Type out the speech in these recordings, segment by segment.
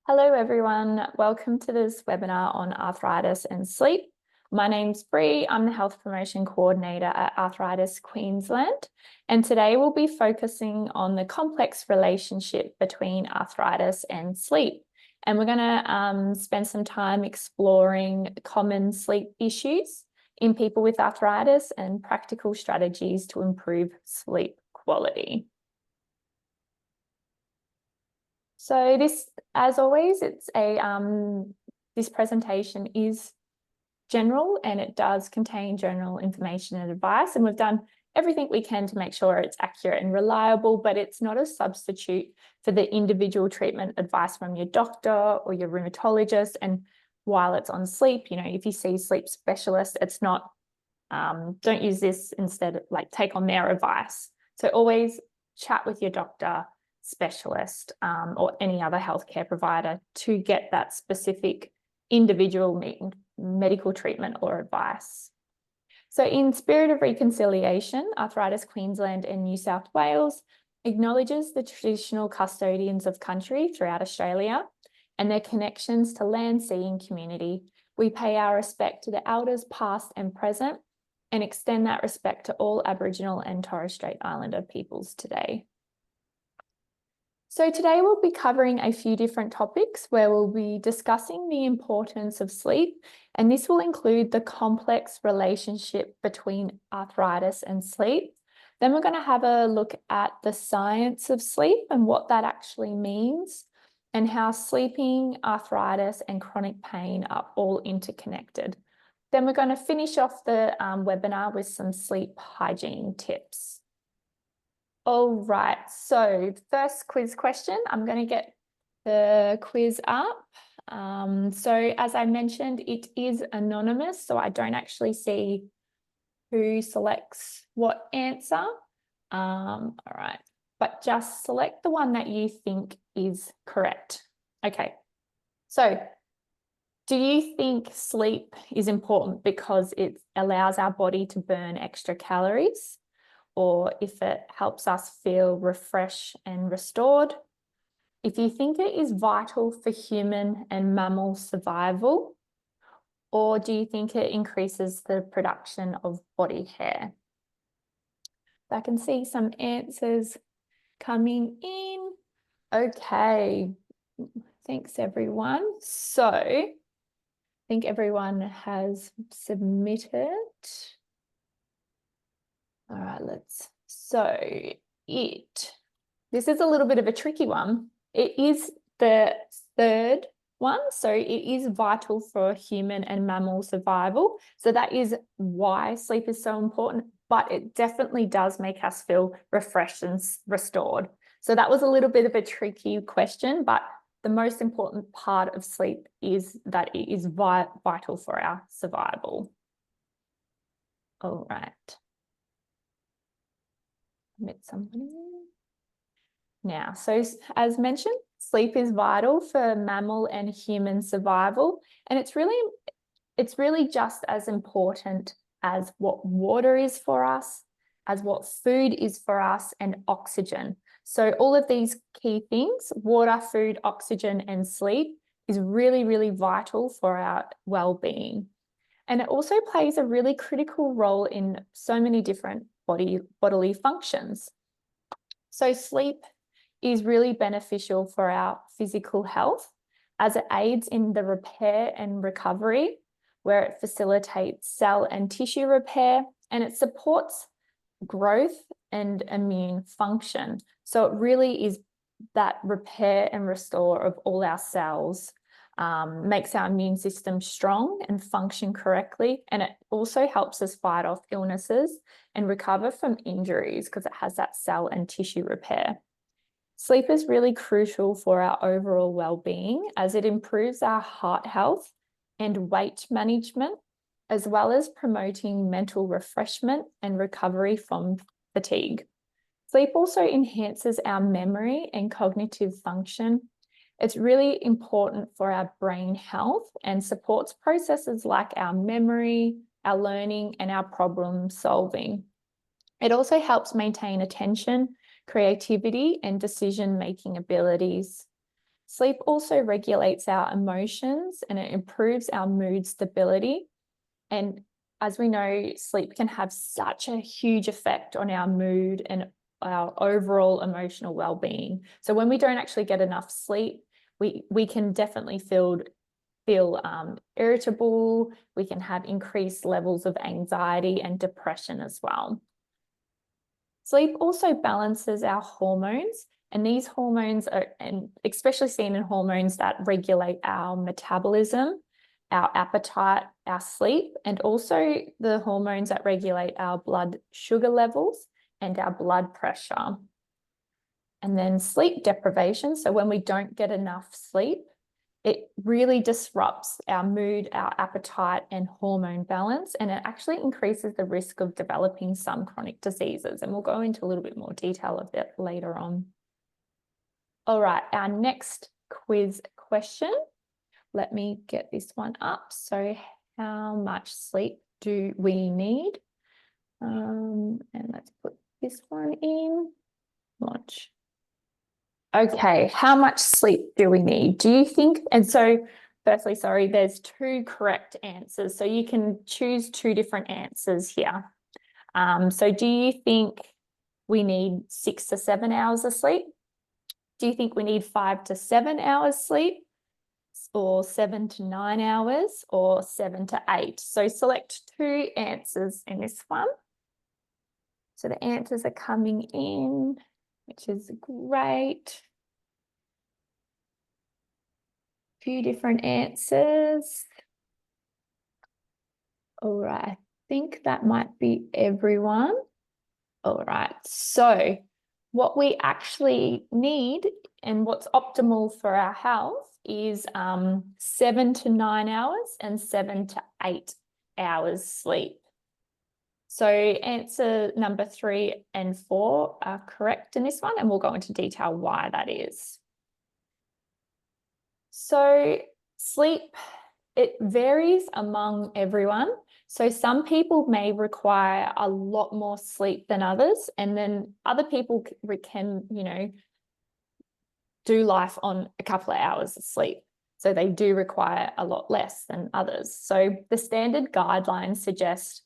Hello everyone, welcome to this webinar on arthritis and sleep. My name's Bree, I'm the Health Promotion Coordinator at Arthritis Queensland, and today we'll be focusing on the complex relationship between arthritis and sleep. And we're going to spend some time exploring common sleep issues in people with arthritis and practical strategies to improve sleep quality. So this, as always, this presentation is general and it does contain general information and advice, and we've done everything we can to make sure it's accurate and reliable, but it's not a substitute for the individual treatment advice from your doctor or your rheumatologist. And while it's on sleep, if you see sleep specialist, it's not, don't use this instead, like take on their advice. So always chat with your doctor, specialist, or any other healthcare provider to get that specific individual medical treatment or advice. So in spirit of reconciliation, Arthritis Queensland and New South Wales acknowledges the traditional custodians of country throughout Australia and their connections to land, sea and community. We pay our respect to the elders past and present and extend that respect to all Aboriginal and Torres Strait Islander peoples today. So today we'll be covering a few different topics where we'll be discussing the importance of sleep, and this will include the complex relationship between arthritis and sleep. Then we're going to have a look at the science of sleep and what that actually means, and how sleeping, arthritis and chronic pain are all interconnected. Then we're going to finish off the webinar with some sleep hygiene tips. All right, so first quiz question, I'm going to get the quiz up. So as I mentioned, it is anonymous, so I don't actually see who selects what answer. All right, but just select the one that you think is correct. Okay, so do you think sleep is important because it allows our body to burn extra calories? Or if it helps us feel refreshed and restored? If you think it is vital for human and mammal survival, or do you think it increases the production of body hair? I can see some answers coming in. Okay, thanks everyone. So I think everyone has submitted. All right, this is a little bit of a tricky one. It is the third one, so it is vital for human and mammal survival. So that is why sleep is so important, but it definitely does make us feel refreshed and restored. So that was a little bit of a tricky question, but the most important part of sleep is that it is vital for our survival. All right. Admit somebody. Now, so as mentioned, sleep is vital for mammal and human survival, and it's really just as important as what water is for us, as what food is for us, and oxygen. So all of these key things, water, food, oxygen, and sleep, is really, really vital for our well-being. And it also plays a really critical role in so many different bodily functions. So sleep is really beneficial for our physical health as it aids in the repair and recovery, where it facilitates cell and tissue repair, and it supports growth and immune function. So it really is that repair and restore of all our cells, makes our immune system strong and function correctly. And it also helps us fight off illnesses and recover from injuries because it has that cell and tissue repair. Sleep is really crucial for our overall well-being as it improves our heart health and weight management, as well as promoting mental refreshment and recovery from fatigue. Sleep also enhances our memory and cognitive function. It's really important for our brain health and supports processes like our memory, our learning, and our problem solving. It also helps maintain attention, creativity, and decision-making abilities. Sleep also regulates our emotions and it improves our mood stability. And as we know, sleep can have such a huge effect on our mood and our overall emotional well-being. So when we don't actually get enough sleep, we can definitely feel irritable. We can have increased levels of anxiety and depression as well. Sleep also balances our hormones, and these hormones are, and especially seen in hormones that regulate our metabolism, our appetite, our sleep, and also the hormones that regulate our blood sugar levels and our blood pressure. And then sleep deprivation. So when we don't get enough sleep, it really disrupts our mood, our appetite, and hormone balance, and it actually increases the risk of developing some chronic diseases. And we'll go into a little bit more detail of that later on. All right, our next quiz question. Let me get this one up. So how much sleep do we need? And let's put this one in. Launch. Okay, how much sleep do we need? Do you think, and so firstly, sorry, there's two correct answers. So you can choose two different answers here. So do you think we need 6 to 7 hours of sleep? Do you think we need 5 to 7 hours sleep? Or 7 to 9 hours, or 7 to 8? So select two answers in this one. So the answers are coming in, which is great. Few different answers. All right, I think that might be everyone. All right, so what we actually need and what's optimal for our health is 7 to 9 hours and 7 to 8 hours sleep. So answer number 3 and 4 are correct in this one, and we'll go into detail why that is. So sleep, it varies among everyone. So some people may require a lot more sleep than others, and then other people can, do life on a couple of hours of sleep. So they do require a lot less than others. So the standard guidelines suggest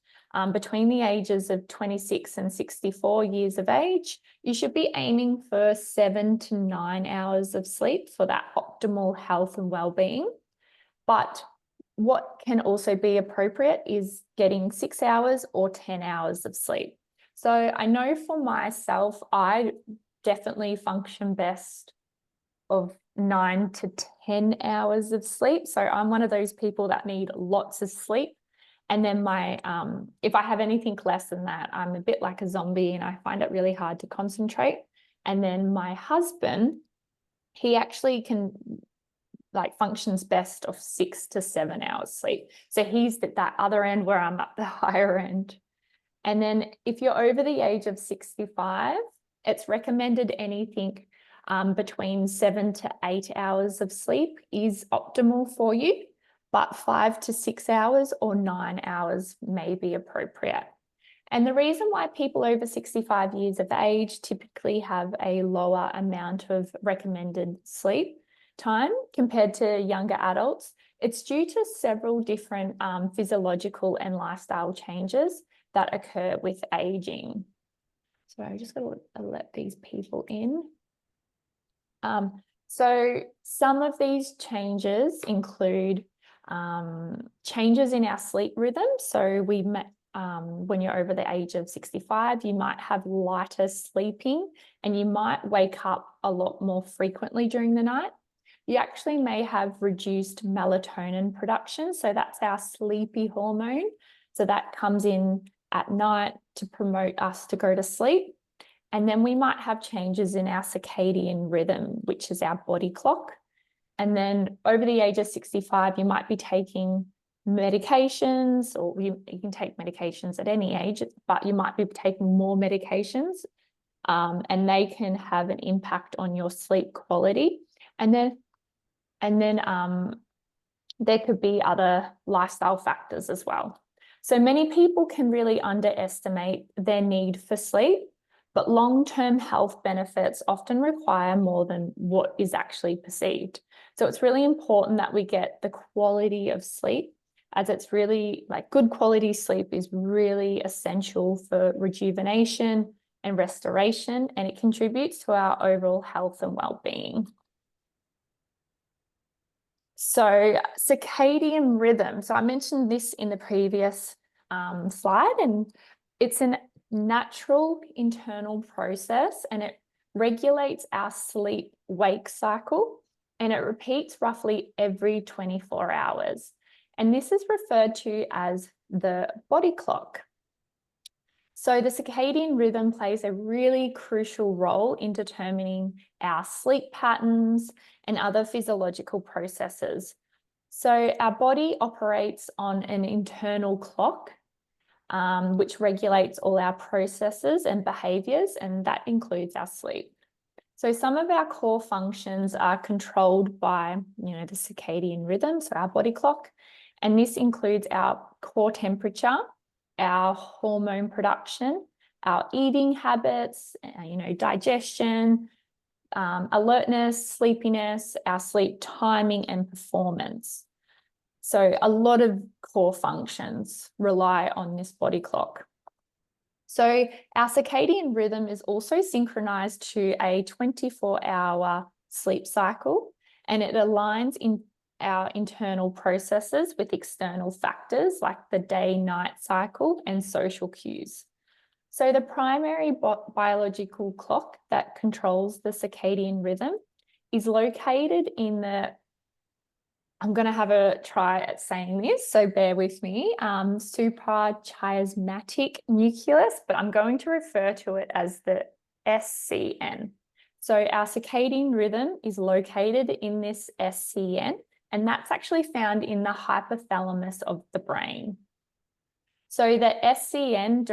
between the ages of 26 and 64 years of age, you should be aiming for 7 to 9 hours of sleep for that optimal health and well-being. But what can also be appropriate is getting 6 hours or 10 hours of sleep. So I know for myself, I definitely function best of 9 to 10 hours of sleep. So I'm one of those people that need lots of sleep. And then if I have anything less than that, I'm a bit like a zombie and I find it really hard to concentrate. And then my husband, he actually functions best of 6 to 7 hours sleep. So he's at that other end where I'm at the higher end. And then if you're over the age of 65, it's recommended anything between 7 to 8 hours of sleep is optimal for you, but 5 to 6 hours or 9 hours may be appropriate. And the reason why people over 65 years of age typically have a lower amount of recommended sleep time compared to younger adults, it's due to several different physiological and lifestyle changes that occur with aging. So I just got to let these people in. So some of these changes include changes in our sleep rhythm. So when you're over the age of 65, you might have lighter sleeping and you might wake up a lot more frequently during the night. You actually may have reduced melatonin production. So that's our sleepy hormone. So that comes in at night to promote us to go to sleep. And then we might have changes in our circadian rhythm, which is our body clock. And then over the age of 65, you might be taking medications, or you can take medications at any age, but you might be taking more medications, and they can have an impact on your sleep quality. And then there could be other lifestyle factors as well. So many people can really underestimate their need for sleep, but long-term health benefits often require more than what is actually perceived. So it's really important that we get the quality of sleep, as it's really like good quality sleep is really essential for rejuvenation and restoration, and it contributes to our overall health and well-being. So circadian rhythm. So I mentioned this in the previous slide, and it's a natural internal process, and it regulates our sleep-wake cycle, and it repeats roughly every 24 hours. And this is referred to as the body clock. So the circadian rhythm plays a really crucial role in determining our sleep patterns and other physiological processes. So our body operates on an internal clock, which regulates all our processes and behaviors, and that includes our sleep. So some of our core functions are controlled by, the circadian rhythm, so our body clock, and this includes our core temperature, our hormone production, our eating habits, digestion, alertness, sleepiness, our sleep timing and performance. So a lot of core functions rely on this body clock. So our circadian rhythm is also synchronized to a 24-hour sleep cycle, and it aligns in our internal processes with external factors like the day-night cycle and social cues. So the primary biological clock that controls the circadian rhythm is located in the, I'm going to have a try at saying this, so bear with me, suprachiasmatic nucleus, but I'm going to refer to it as the SCN. So our circadian rhythm is located in this SCN, and that's actually found in the hypothalamus of the brain. So the SCN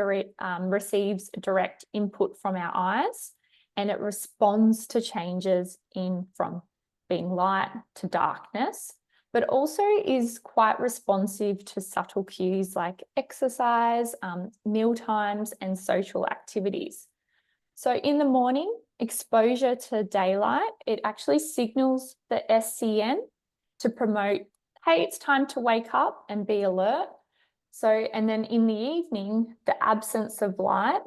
receives direct input from our eyes, and it responds to changes from being light to darkness, but also is quite responsive to subtle cues like exercise, meal times, and social activities. So in the morning, exposure to daylight, it actually signals the SCN to promote, hey, it's time to wake up and be alert. So, and then in the evening, the absence of light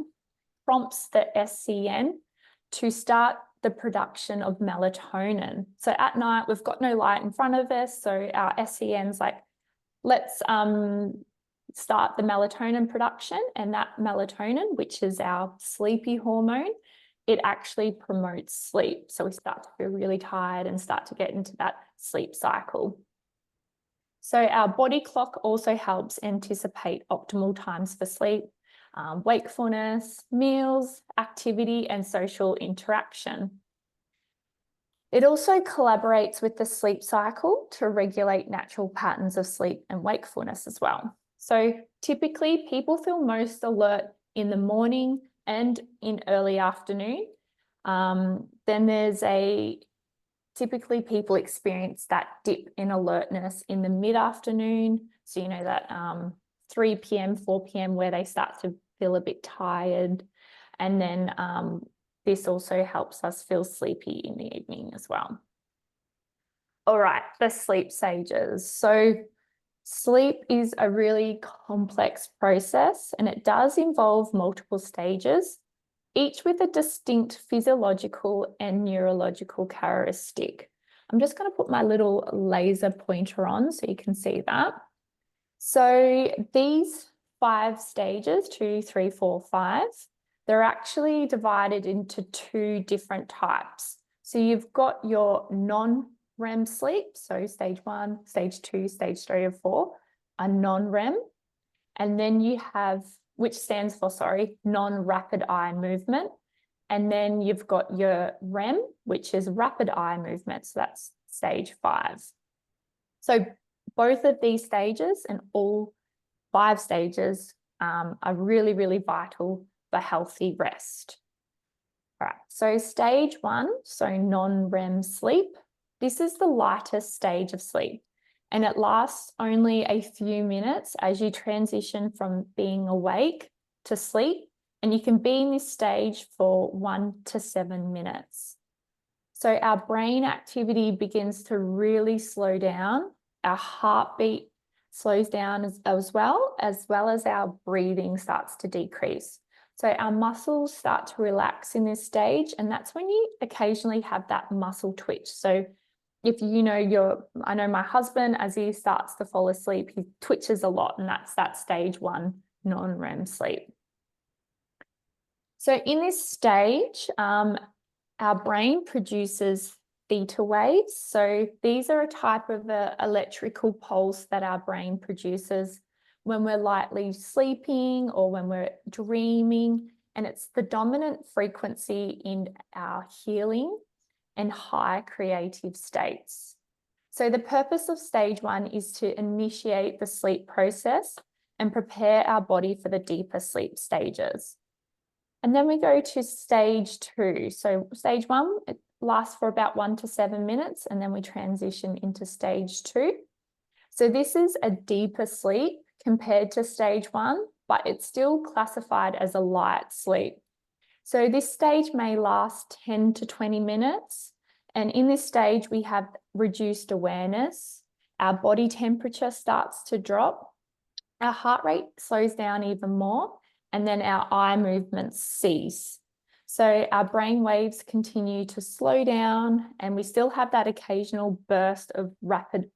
prompts the SCN to start the production of melatonin. So at night, we've got no light in front of us. So our SCN's like, let's start the melatonin production. And that melatonin, which is our sleepy hormone, it actually promotes sleep. So we start to feel really tired and start to get into that sleep cycle. So our body clock also helps anticipate optimal times for sleep, wakefulness, meals, activity, and social interaction. It also collaborates with the sleep cycle to regulate natural patterns of sleep and wakefulness as well. So typically people feel most alert in the morning and in early afternoon. Then there's typically people experience that dip in alertness in the mid-afternoon. So, that 3 p.m., 4 p.m. where they start to feel a bit tired. And then this also helps us feel sleepy in the evening as well. All right, the sleep stages. So sleep is a really complex process, and it does involve multiple stages, each with a distinct physiological and neurological characteristic. I'm just going to put my little laser pointer on so you can see that. So these 5 stages, 2, 3, 4, 5, they're actually divided into 2 different types. So you've got your non-REM sleep, so stage 1, stage 2, stage 3 or 4, a non-REM. And then you have, which stands for, non-rapid eye movement. And then you've got your REM, which is rapid eye movement. So that's stage 5. So both of these stages and all 5 stages are really, really vital for healthy rest. All right, so stage 1, so non-REM sleep. This is the lightest stage of sleep, and it lasts only a few minutes as you transition from being awake to sleep and you can be in this stage for 1 to 7 minutes. So our brain activity begins to really slow down. Our heartbeat slows down as well as our breathing starts to decrease. So our muscles start to relax in this stage, and that's when you occasionally have that muscle twitch. So if you know I know my husband, as he starts to fall asleep, he twitches a lot, and that's that stage 1 non-REM sleep. So in this stage, our brain produces theta waves. So these are a type of electrical pulse that our brain produces when we're lightly sleeping or when we're dreaming. And it's the dominant frequency in our healing and high creative states. So the purpose of stage 1 is to initiate the sleep process and prepare our body for the deeper sleep stages. And then we go to stage 2. So stage 1, it lasts for about 1 to 7 minutes, and then we transition into stage 2. So this is a deeper sleep compared to stage 1, but it's still classified as a light sleep. So this stage may last 10 to 20 minutes. And in this stage, we have reduced awareness. Our body temperature starts to drop. Our heart rate slows down even more. And then our eye movements cease. So our brain waves continue to slow down, and we still have that occasional burst of rapid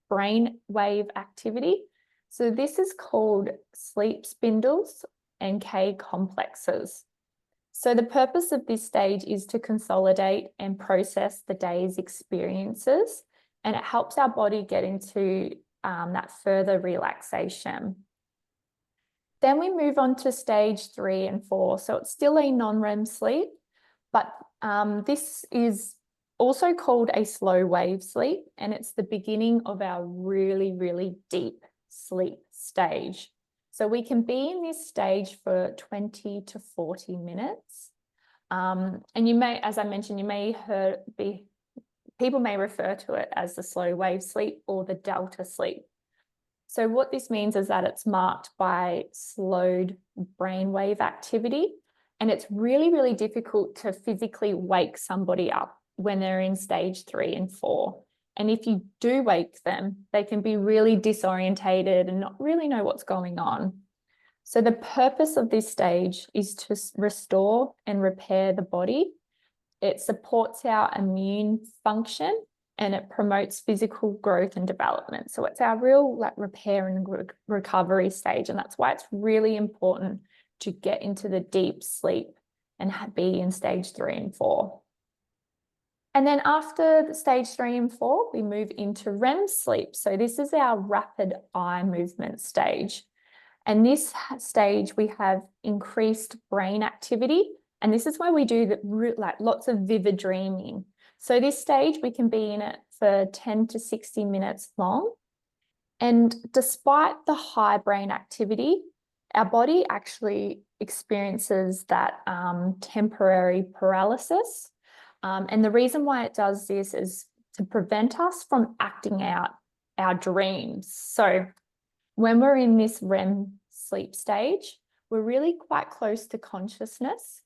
brain wave activity. So this is called sleep spindles and K complexes. So the purpose of this stage is to consolidate and process the day's experiences, and it helps our body get into that further relaxation. Then we move on to stage 3 and 4. So it's still a non-REM sleep, but this is also called a slow wave sleep, and it's the beginning of our really, really deep sleep stage. So we can be in this stage for 20 to 40 minutes. And you may, as I mentioned, people may refer to it as the slow wave sleep or the delta sleep. So what this means is that it's marked by slowed brainwave activity, and it's really, really difficult to physically wake somebody up when they're in stage 3 and 4. And if you do wake them, they can be really disorientated and not really know what's going on. So the purpose of this stage is to restore and repair the body. It supports our immune function, and it promotes physical growth and development. So it's our real repair and recovery stage. And that's why it's really important to get into the deep sleep and be in stage 3 and 4. And then after the stage 3 and 4, we move into REM sleep. So this is our rapid eye movement stage. And this stage, we have increased brain activity. And this is why we do lots of vivid dreaming. So this stage, we can be in it for 10 to 60 minutes long. And despite the high brain activity, our body actually experiences that temporary paralysis. And the reason why it does this is to prevent us from acting out our dreams. So when we're in this REM sleep stage, we're really quite close to consciousness,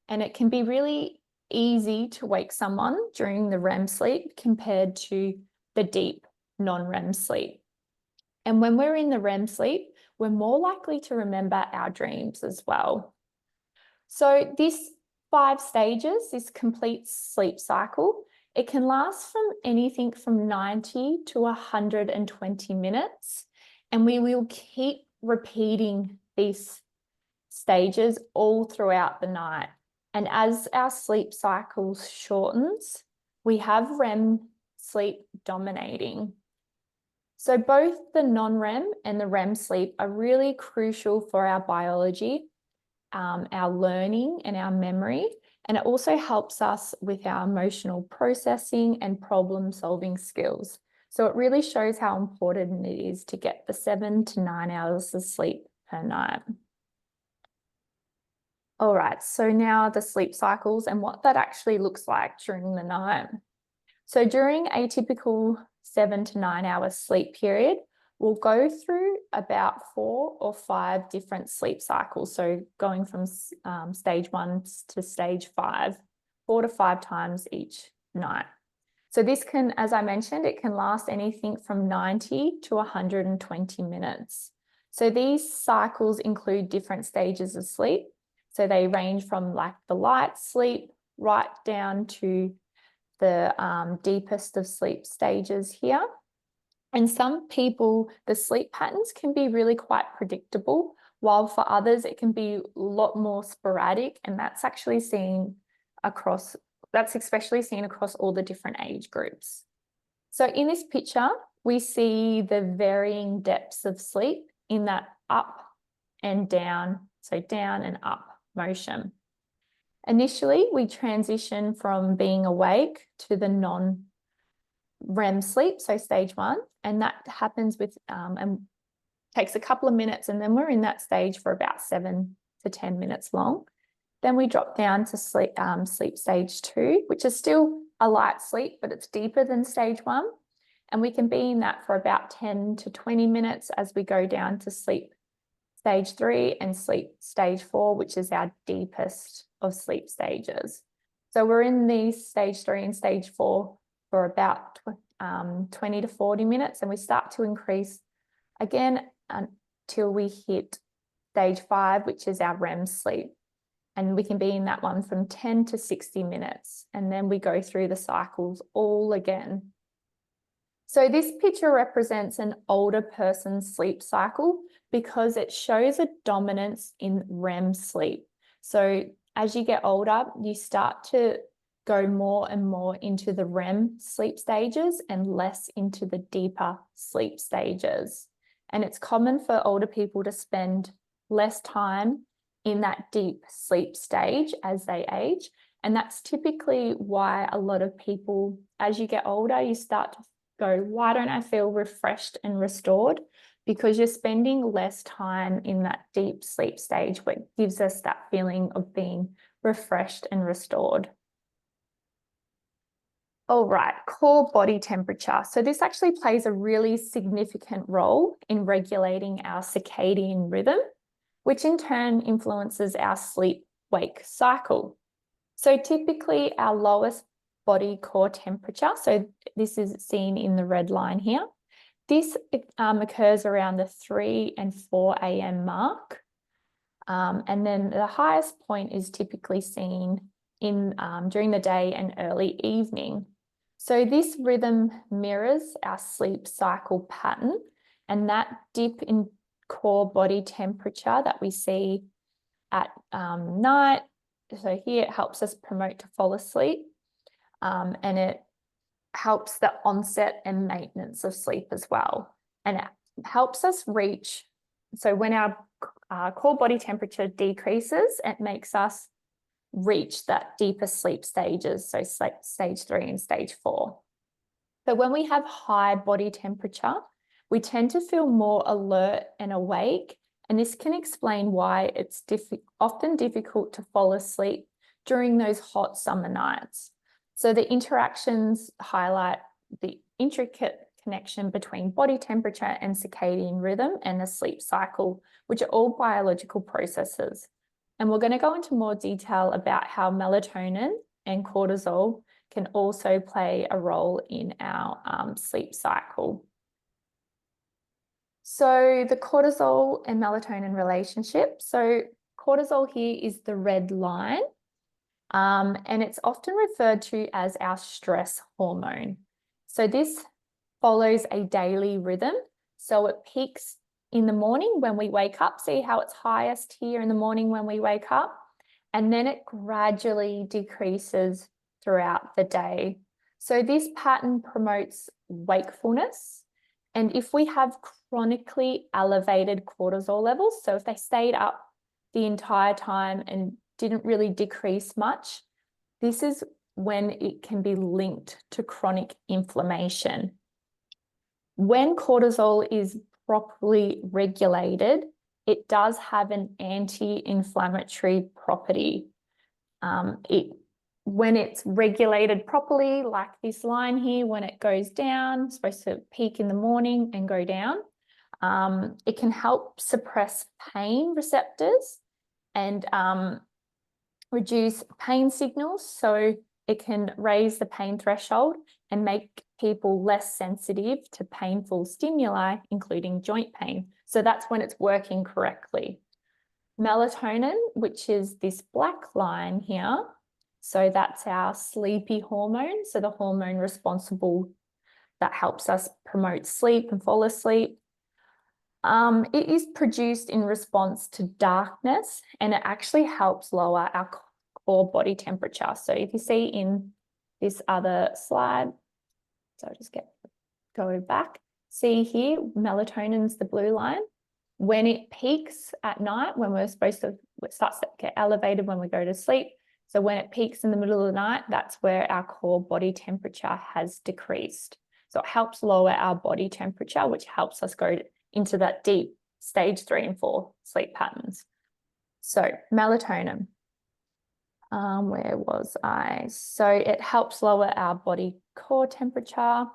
and it can be really easy to wake someone during the REM sleep compared to the deep non-REM sleep. And when we're in the REM sleep, we're more likely to remember our dreams as well. So this 5 stages, this complete sleep cycle, it can last from anything from 90 to 120 minutes. And we will keep repeating these stages all throughout the night. And as our sleep cycle shortens, we have REM sleep dominating. So both the non-REM and the REM sleep are really crucial for our biology, our learning and our memory. And it also helps us with our emotional processing and problem-solving skills. So it really shows how important it is to get the 7 to 9 hours of sleep per night. All right, so now the sleep cycles and what that actually looks like during the night. So during a typical 7 to 9 hour sleep period, we'll go through about 4 or 5 different sleep cycles. So going from stage 1 to stage 5, 4 to 5 times each night. So this can, as I mentioned, it can last anything from 90 to 120 minutes. So these cycles include different stages of sleep. So they range from like the light sleep right down to the deepest of sleep stages here. And some people, the sleep patterns can be really quite predictable, while for others it can be a lot more sporadic, and that's actually seen across, that's especially seen across all the different age groups. So in this picture, we see the varying depths of sleep in that up and down, so down and up motion. Initially, we transition from being awake to the non-REM sleep, so stage 1, and that happens with and takes a couple of minutes, and then we're in that stage for about 7 to 10 minutes long. Then we drop down to sleep stage 2, which is still a light sleep, but it's deeper than stage 1. And we can be in that for about 10 to 20 minutes as we go down to sleep stage 3 and sleep stage 4, which is our deepest of sleep stages. So we're in these stage 3 and stage 4 for about 20 to 40 minutes, and we start to increase again until we hit stage 5, which is our REM sleep. And we can be in that one from 10 to 60 minutes. And then we go through the cycles all again. So this picture represents an older person's sleep cycle because it shows a dominance in REM sleep. So as you get older, you start to go more and more into the REM sleep stages and less into the deeper sleep stages. And it's common for older people to spend less time in that deep sleep stage as they age. And that's typically why a lot of people, as you get older, you start to go, why don't I feel refreshed and restored? Because you're spending less time in that deep sleep stage, which gives us that feeling of being refreshed and restored. All right, core body temperature. So this actually plays a really significant role in regulating our circadian rhythm, which in turn influences our sleep-wake cycle. So typically our lowest body core temperature, so this is seen in the red line here, this occurs around the 3 and 4 a.m. mark. And then the highest point is typically seen in during the day and early evening. So this rhythm mirrors our sleep cycle pattern, and that dip in core body temperature that we see at night. So here it helps us promote to fall asleep, and it helps the onset and maintenance of sleep as well. And it helps us reach, so when our core body temperature decreases, it makes us reach that deeper sleep stages, so stage 3 and stage 4. But when we have high body temperature, we tend to feel more alert and awake, and this can explain why it's often difficult to fall asleep during those hot summer nights. So the interactions highlight the intricate connection between body temperature and circadian rhythm and the sleep cycle, which are all biological processes. And we're going to go into more detail about how melatonin and cortisol can also play a role in our sleep cycle. So the cortisol and melatonin relationship. So cortisol here is the red line, and it's often referred to as our stress hormone. So this follows a daily rhythm. So it peaks in the morning when we wake up. See how it's highest here in the morning when we wake up, and then it gradually decreases throughout the day. So this pattern promotes wakefulness. And if we have chronically elevated cortisol levels, so if they stayed up the entire time and didn't really decrease much, this is when it can be linked to chronic inflammation. When cortisol is properly regulated, it does have an anti-inflammatory property. When it's regulated properly, like this line here, when it goes down, it's supposed to peak in the morning and go down. It can help suppress pain receptors and reduce pain signals. So it can raise the pain threshold and make people less sensitive to painful stimuli, including joint pain. So that's when it's working correctly. Melatonin, which is this black line here, so that's our sleepy hormone. So the hormone responsible that helps us promote sleep and fall asleep. It is produced in response to darkness, and it actually helps lower our core body temperature. So if you see in this other slide, so I'll just go back. See here, melatonin's the blue line. When it peaks at night, when it starts to get elevated when we go to sleep. So when it peaks in the middle of the night, that's where our core body temperature has decreased. So it helps lower our body temperature, which helps us go into that deep stage 3 and 4 sleep patterns. So melatonin, where was I? So it helps lower our body core temperature,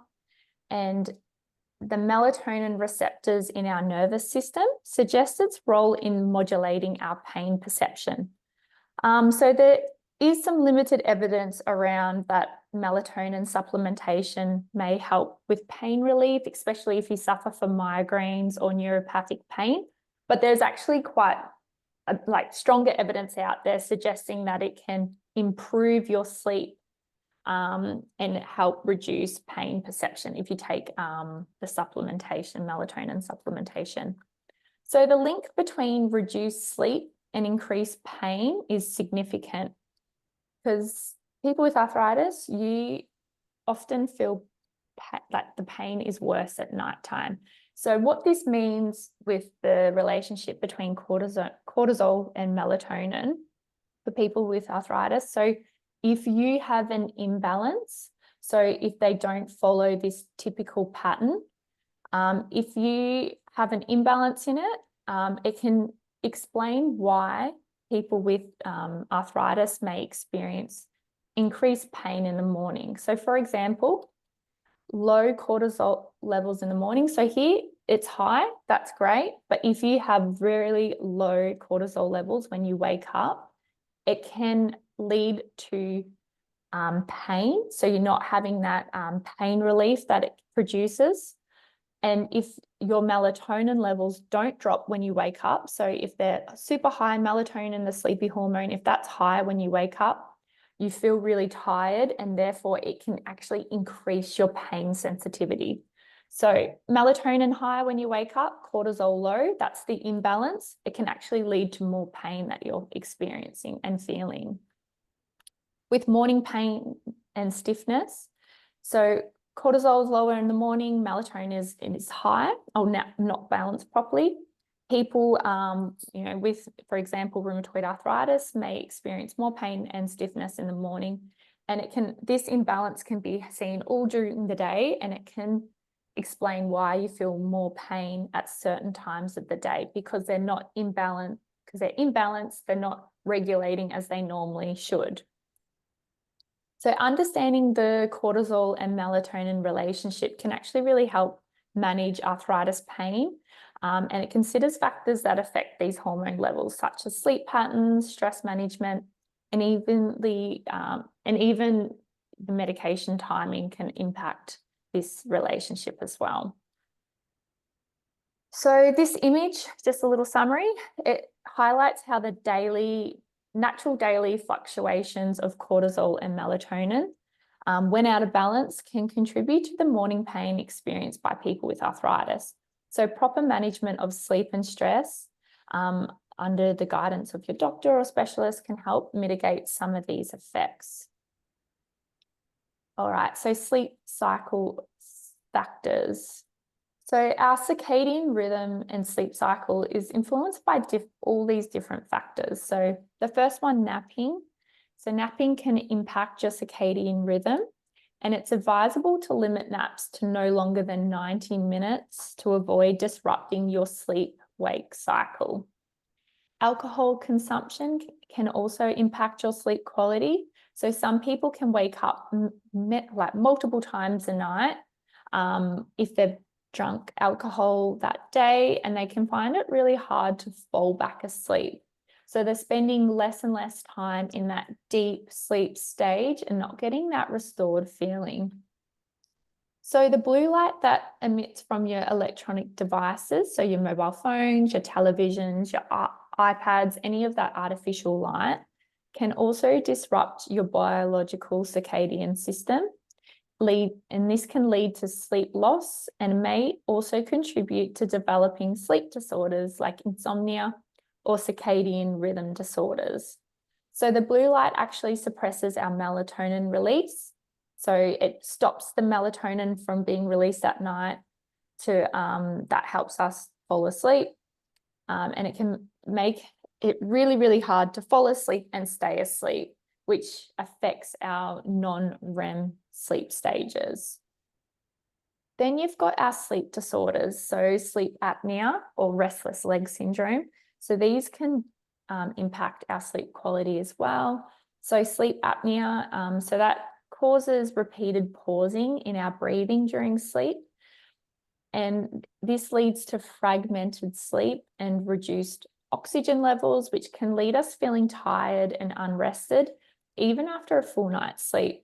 and the melatonin receptors in our nervous system suggest its role in modulating our pain perception. So there is some limited evidence around that melatonin supplementation may help with pain relief, especially if you suffer from migraines or neuropathic pain. But there's actually quite stronger evidence out there suggesting that it can improve your sleep and help reduce pain perception if you take the melatonin supplementation. So the link between reduced sleep and increased pain is significant, because people with arthritis, you often feel that the pain is worse at nighttime. So what this means with the relationship between cortisol and melatonin for people with arthritis. So if you have an imbalance, so if they don't follow this typical pattern, if you have an imbalance in it, it can explain why people with arthritis may experience increased pain in the morning. So for example, low cortisol levels in the morning. So here it's high, that's great. But if you have really low cortisol levels when you wake up, it can lead to pain. So you're not having that pain relief that it produces. And if your melatonin levels don't drop when you wake up, so if they're super high melatonin, the sleepy hormone, if that's high when you wake up, you feel really tired, and therefore it can actually increase your pain sensitivity. So melatonin high when you wake up, cortisol low, that's the imbalance. It can actually lead to more pain that you're experiencing and feeling. With morning pain and stiffness, so cortisol is lower in the morning, melatonin is high or not balanced properly. People, with, for example, rheumatoid arthritis may experience more pain and stiffness in the morning, and this imbalance can be seen all during the day, and it can explain why you feel more pain at certain times of the day, because they're not imbalanced. Because they're imbalanced, they're not regulating as they normally should. So understanding the cortisol and melatonin relationship can actually really help manage arthritis pain. And it considers factors that affect these hormone levels, such as sleep patterns, stress management, and even the medication timing can impact this relationship as well. So this image, just a little summary, it highlights how the natural daily fluctuations of cortisol and melatonin, when out of balance, can contribute to the morning pain experienced by people with arthritis. So proper management of sleep and stress under the guidance of your doctor or specialist can help mitigate some of these effects. All right, so sleep cycle factors. So our circadian rhythm and sleep cycle is influenced by all these different factors. So the first one, napping. So napping can impact your circadian rhythm, and it's advisable to limit naps to no longer than 90 minutes to avoid disrupting your sleep-wake cycle. Alcohol consumption can also impact your sleep quality. So some people can wake up multiple times a night if they've drunk alcohol that day, and they can find it really hard to fall back asleep. So they're spending less and less time in that deep sleep stage and not getting that restored feeling. So the blue light that emits from your electronic devices, so your mobile phones, your televisions, your iPads, any of that artificial light, can also disrupt your biological circadian system, and this can lead to sleep loss and may also contribute to developing sleep disorders like insomnia or circadian rhythm disorders. So the blue light actually suppresses our melatonin release. So it stops the melatonin from being released at night that helps us fall asleep. And it can make it really, really hard to fall asleep and stay asleep, which affects our non-REM sleep stages. Then you've got our sleep disorders, so sleep apnea or restless leg syndrome. So these can impact our sleep quality as well. So sleep apnea, so that causes repeated pausing in our breathing during sleep. And this leads to fragmented sleep and reduced oxygen levels, which can lead us feeling tired and unrested, even after a full night's sleep.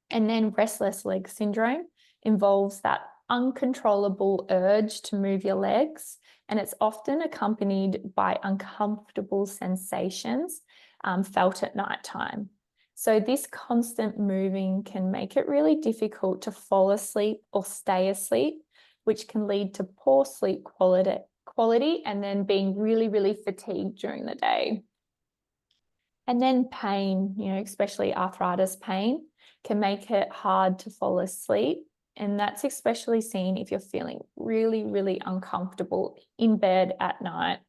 And then restless leg syndrome involves that uncontrollable urge to move your legs, and it's often accompanied by uncomfortable sensations felt at nighttime. So this constant moving can make it really difficult to fall asleep or stay asleep, which can lead to poor sleep quality and then being really, really fatigued during the day. And then pain, especially arthritis pain, can make it hard to fall asleep. And that's especially seen if you're feeling really, really uncomfortable in bed at night.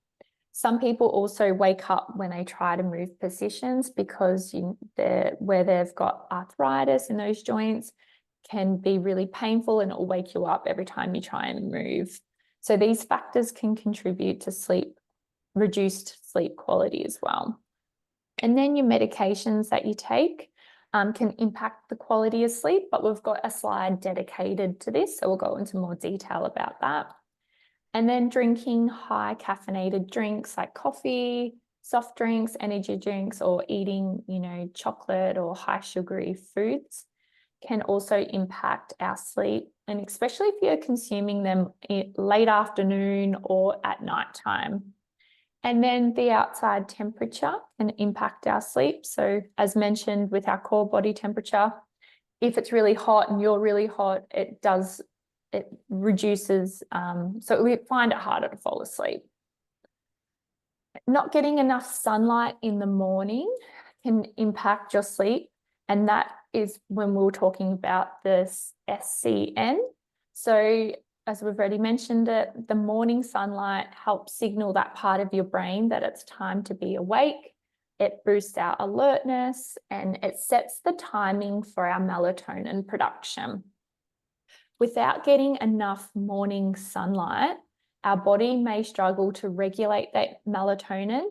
Some people also wake up when they try to move positions because where they've got arthritis in those joints can be really painful, and it will wake you up every time you try and move. So these factors can contribute to reduced sleep quality as well. And then your medications that you take can impact the quality of sleep, but we've got a slide dedicated to this, so we'll go into more detail about that. And then drinking high caffeinated drinks like coffee, soft drinks, energy drinks, or eating, chocolate or high sugary foods can also impact our sleep, and especially if you're consuming them late afternoon or at nighttime. And then the outside temperature can impact our sleep. So as mentioned with our core body temperature, if it's really hot and you're really hot, it reduces, so we find it harder to fall asleep. Not getting enough sunlight in the morning can impact your sleep, and that is when we were talking about this SCN. So as we've already mentioned it, the morning sunlight helps signal that part of your brain that it's time to be awake. It boosts our alertness and it sets the timing for our melatonin production. Without getting enough morning sunlight, our body may struggle to regulate that melatonin,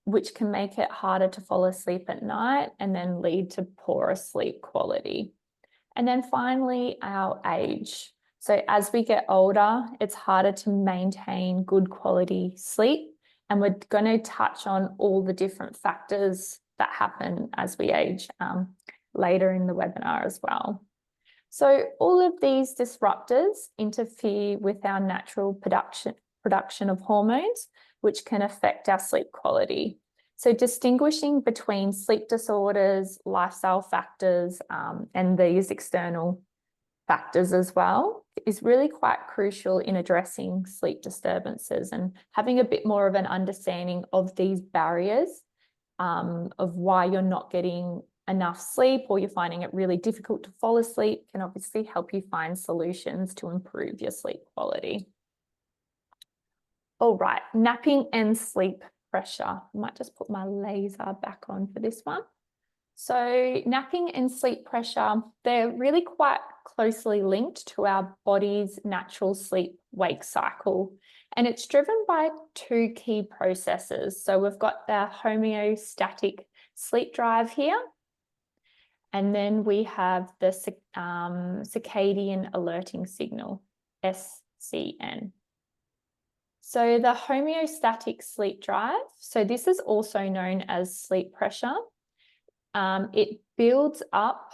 which can make it harder to fall asleep at night and then lead to poorer sleep quality. And then finally, our age. So as we get older, it's harder to maintain good quality sleep. And we're going to touch on all the different factors that happen as we age later in the webinar as well. So all of these disruptors interfere with our natural production of hormones, which can affect our sleep quality. So distinguishing between sleep disorders, lifestyle factors, and these external factors as well is really quite crucial in addressing sleep disturbances and having a bit more of an understanding of these barriers of why you're not getting enough sleep or you're finding it really difficult to fall asleep can obviously help you find solutions to improve your sleep quality. All right, napping and sleep pressure. I might just put my laser back on for this one. So napping and sleep pressure, they're really quite closely linked to our body's natural sleep-wake cycle. And it's driven by two key processes. So we've got the homeostatic sleep drive here. And then we have the circadian alerting signal, CN. So the homeostatic sleep drive, so this is also known as sleep pressure. It builds up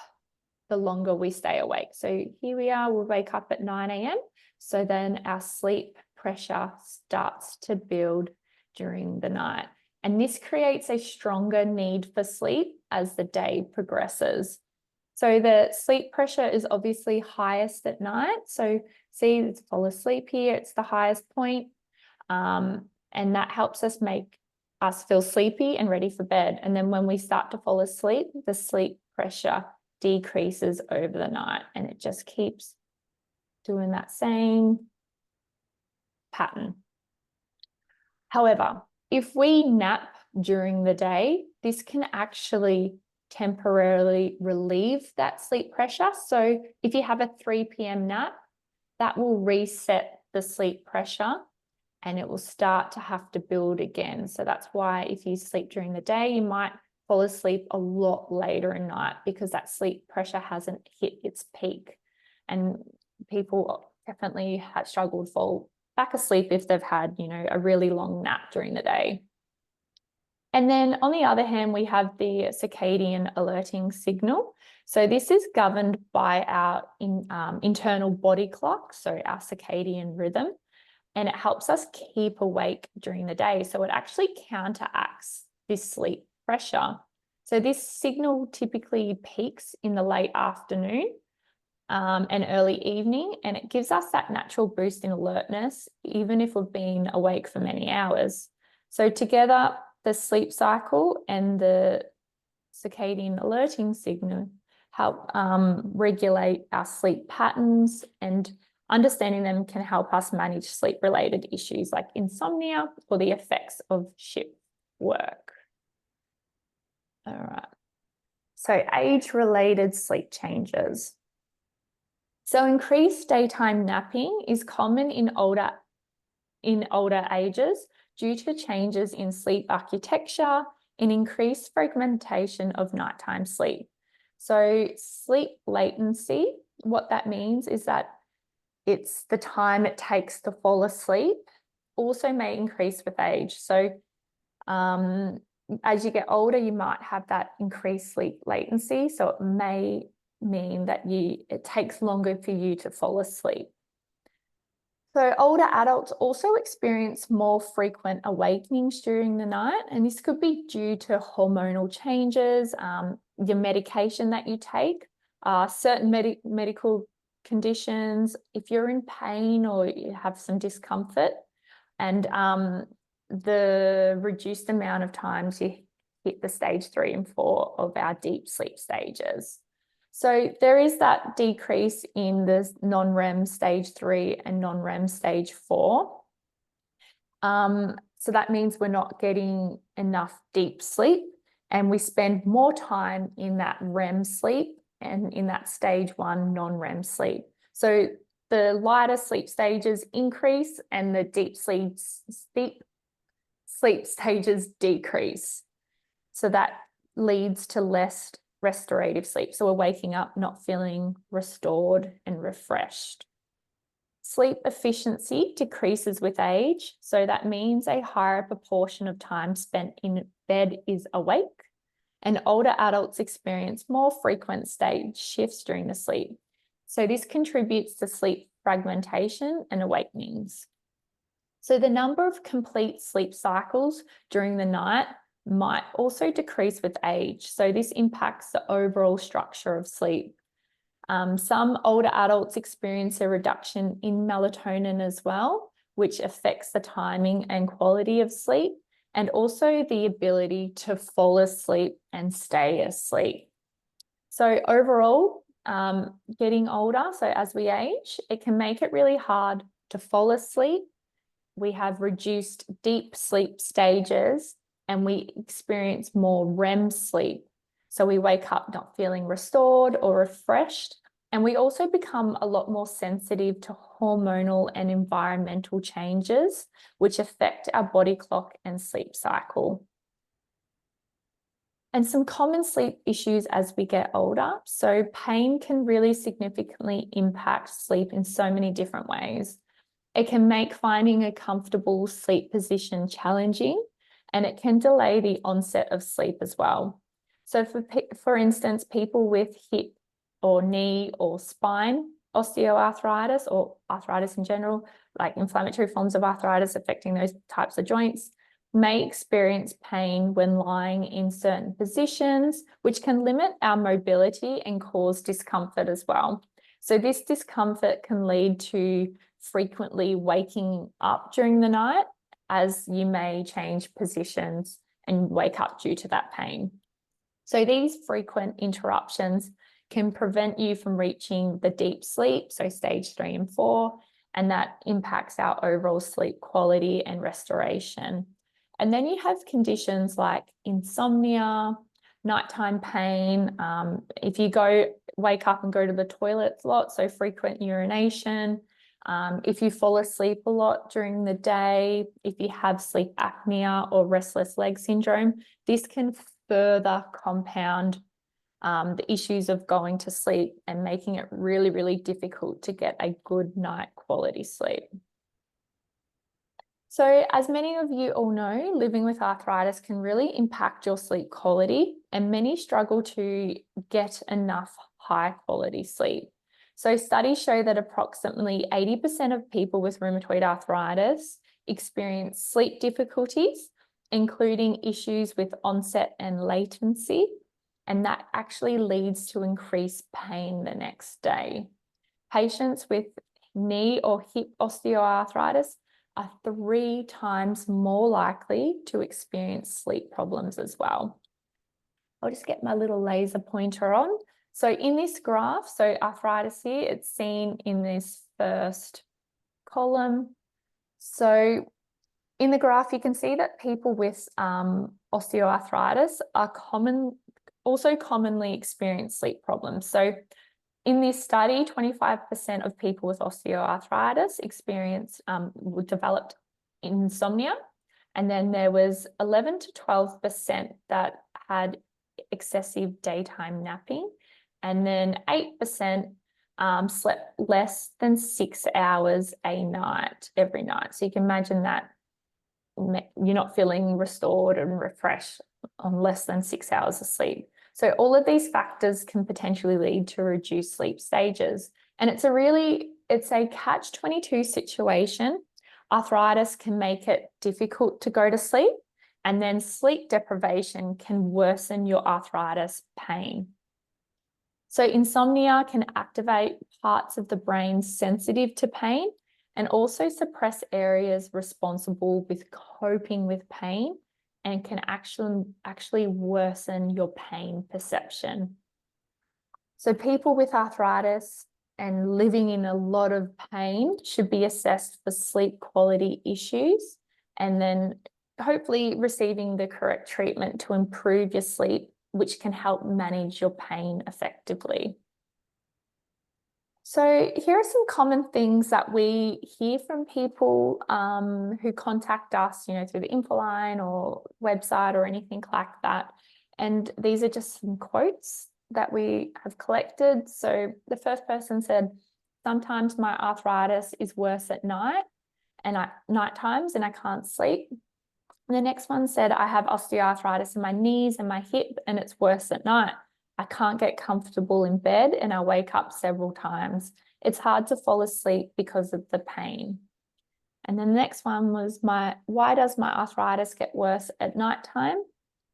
the longer we stay awake. So here we are, we'll wake up at 9 a.m. So then our sleep pressure starts to build during the night. And this creates a stronger need for sleep as the day progresses. So the sleep pressure is obviously highest at night. So see, it's fall asleep here, it's the highest point. And that helps us make us feel sleepy and ready for bed. And then when we start to fall asleep, the sleep pressure decreases over the night, and it just keeps doing that same pattern. However, if we nap during the day, this can actually temporarily relieve that sleep pressure. So if you have a 3 p.m. nap, that will reset the sleep pressure and it will start to have to build again. So that's why if you sleep during the day, you might fall asleep a lot later in night because that sleep pressure hasn't hit its peak. And people definitely have struggled to fall back asleep if they've had, a really long nap during the day. And then on the other hand, we have the circadian alerting signal. So this is governed by our internal body clock, so our circadian rhythm, and it helps us keep awake during the day. So it actually counteracts this sleep pressure. So this signal typically peaks in the late afternoon and early evening, and it gives us that natural boost in alertness, even if we've been awake for many hours. So together, the sleep cycle and the circadian alerting signal help regulate our sleep patterns, and understanding them can help us manage sleep-related issues like insomnia or the effects of shift work. All right. So age-related sleep changes. So increased daytime napping is common in older ages due to changes in sleep architecture and increased fragmentation of nighttime sleep. So sleep latency, what that means is that it's the time it takes to fall asleep, also may increase with age. So as you get older, you might have that increased sleep latency. So it may mean that it takes longer for you to fall asleep. So older adults also experience more frequent awakenings during the night, and this could be due to hormonal changes, your medication that you take, certain medical conditions, if you're in pain or you have some discomfort, and the reduced amount of times you hit the stage 3 and 4 of our deep sleep stages. So there is that decrease in the non-REM stage 3 and non-REM stage 4. So that means we're not getting enough deep sleep, and we spend more time in that REM sleep and in that stage 1 non-REM sleep. So the lighter sleep stages increase and the deep sleep stages decrease. So that leads to less restorative sleep. So we're waking up not feeling restored and refreshed. Sleep efficiency decreases with age. So that means a higher proportion of time spent in bed is awake, and older adults experience more frequent stage shifts during the sleep. So this contributes to sleep fragmentation and awakenings. So the number of complete sleep cycles during the night might also decrease with age. So this impacts the overall structure of sleep. Some older adults experience a reduction in melatonin as well, which affects the timing and quality of sleep, and also the ability to fall asleep and stay asleep. So overall, getting older, so as we age, it can make it really hard to fall asleep. We have reduced deep sleep stages, and we experience more REM sleep. So we wake up not feeling restored or refreshed. And we also become a lot more sensitive to hormonal and environmental changes, which affect our body clock and sleep cycle. And some common sleep issues as we get older. So pain can really significantly impact sleep in so many different ways. It can make finding a comfortable sleep position challenging, and it can delay the onset of sleep as well. So for instance, people with hip or knee or spine osteoarthritis or arthritis in general, like inflammatory forms of arthritis affecting those types of joints, may experience pain when lying in certain positions, which can limit our mobility and cause discomfort as well. So this discomfort can lead to frequently waking up during the night, as you may change positions and wake up due to that pain. So these frequent interruptions can prevent you from reaching the deep sleep, so stage 3 and 4, and that impacts our overall sleep quality and restoration. And then you have conditions like insomnia, nighttime pain. If you wake up and go to the toilet a lot, so frequent urination. If you fall asleep a lot during the day, if you have sleep apnea or restless leg syndrome, this can further compound the issues of going to sleep and making it really, really difficult to get a good night quality sleep. So as many of you all know, living with arthritis can really impact your sleep quality, and many struggle to get enough high quality sleep. So studies show that approximately 80% of people with rheumatoid arthritis experience sleep difficulties, including issues with onset and latency, and that actually leads to increased pain the next day. Patients with knee or hip osteoarthritis are 3 times more likely to experience sleep problems as well. I'll just get my little laser pointer on. So in this graph, so arthritis here, it's seen in this first column. So in the graph, you can see that people with osteoarthritis are also commonly experience sleep problems. So in this study, 25% of people with osteoarthritis developed insomnia, and then there was 11 to 12% that had excessive daytime napping, and then 8% slept less than 6 hours a night every night. So you can imagine that you're not feeling restored and refreshed on less than 6 hours of sleep. So all of these factors can potentially lead to reduced sleep stages. And it's a catch-22 situation. Arthritis can make it difficult to go to sleep, and then sleep deprivation can worsen your arthritis pain. So insomnia can activate parts of the brain sensitive to pain and also suppress areas responsible with coping with pain, and can actually worsen your pain perception. So people with arthritis and living in a lot of pain should be assessed for sleep quality issues, and then hopefully receiving the correct treatment to improve your sleep, which can help manage your pain effectively. So here are some common things that we hear from people who contact us, through the info line or website or anything like that. And these are just some quotes that we have collected. So the first person said, "Sometimes my arthritis is worse at night and at night times and I can't sleep." And the next one said, "I have osteoarthritis in my knees and my hip and it's worse at night. I can't get comfortable in bed and I wake up several times. It's hard to fall asleep because of the pain." And then the next one was, "Why does my arthritis get worse at nighttime?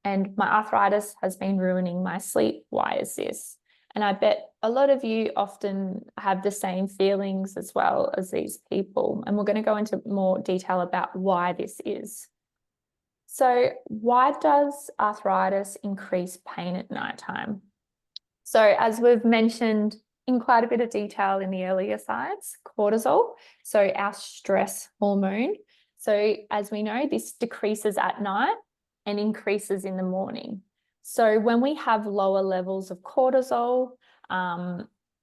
And my arthritis has been ruining my sleep. Why is this?" And I bet a lot of you often have the same feelings as well as these people. And we're going to go into more detail about why this is. So why does arthritis increase pain at nighttime? So as we've mentioned in quite a bit of detail in the earlier slides, cortisol, so our stress hormone. So as we know, this decreases at night and increases in the morning. So when we have lower levels of cortisol,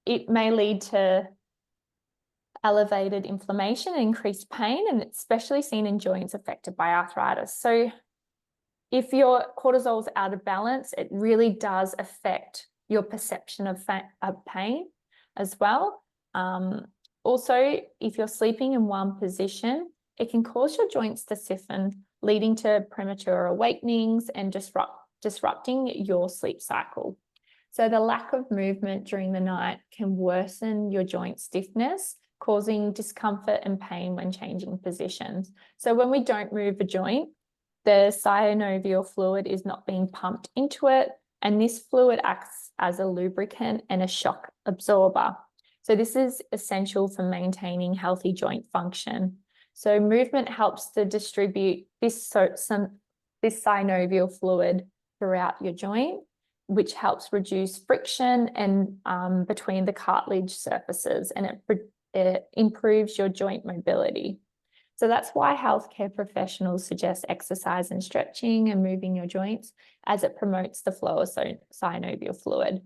it may lead to elevated inflammation and increased pain, and it's especially seen in joints affected by arthritis. So if your cortisol is out of balance, it really does affect your perception of pain as well. Also, if you're sleeping in one position, it can cause your joints to stiffen, leading to premature awakenings and disrupting your sleep cycle. So the lack of movement during the night can worsen your joint stiffness, causing discomfort and pain when changing positions. So when we don't move a joint, the synovial fluid is not being pumped into it, and this fluid acts as a lubricant and a shock absorber. So this is essential for maintaining healthy joint function. So movement helps to distribute this synovial fluid throughout your joint, which helps reduce friction and between the cartilage surfaces, and it improves your joint mobility. So that's why healthcare professionals suggest exercise and stretching and moving your joints, as it promotes the flow of synovial fluid.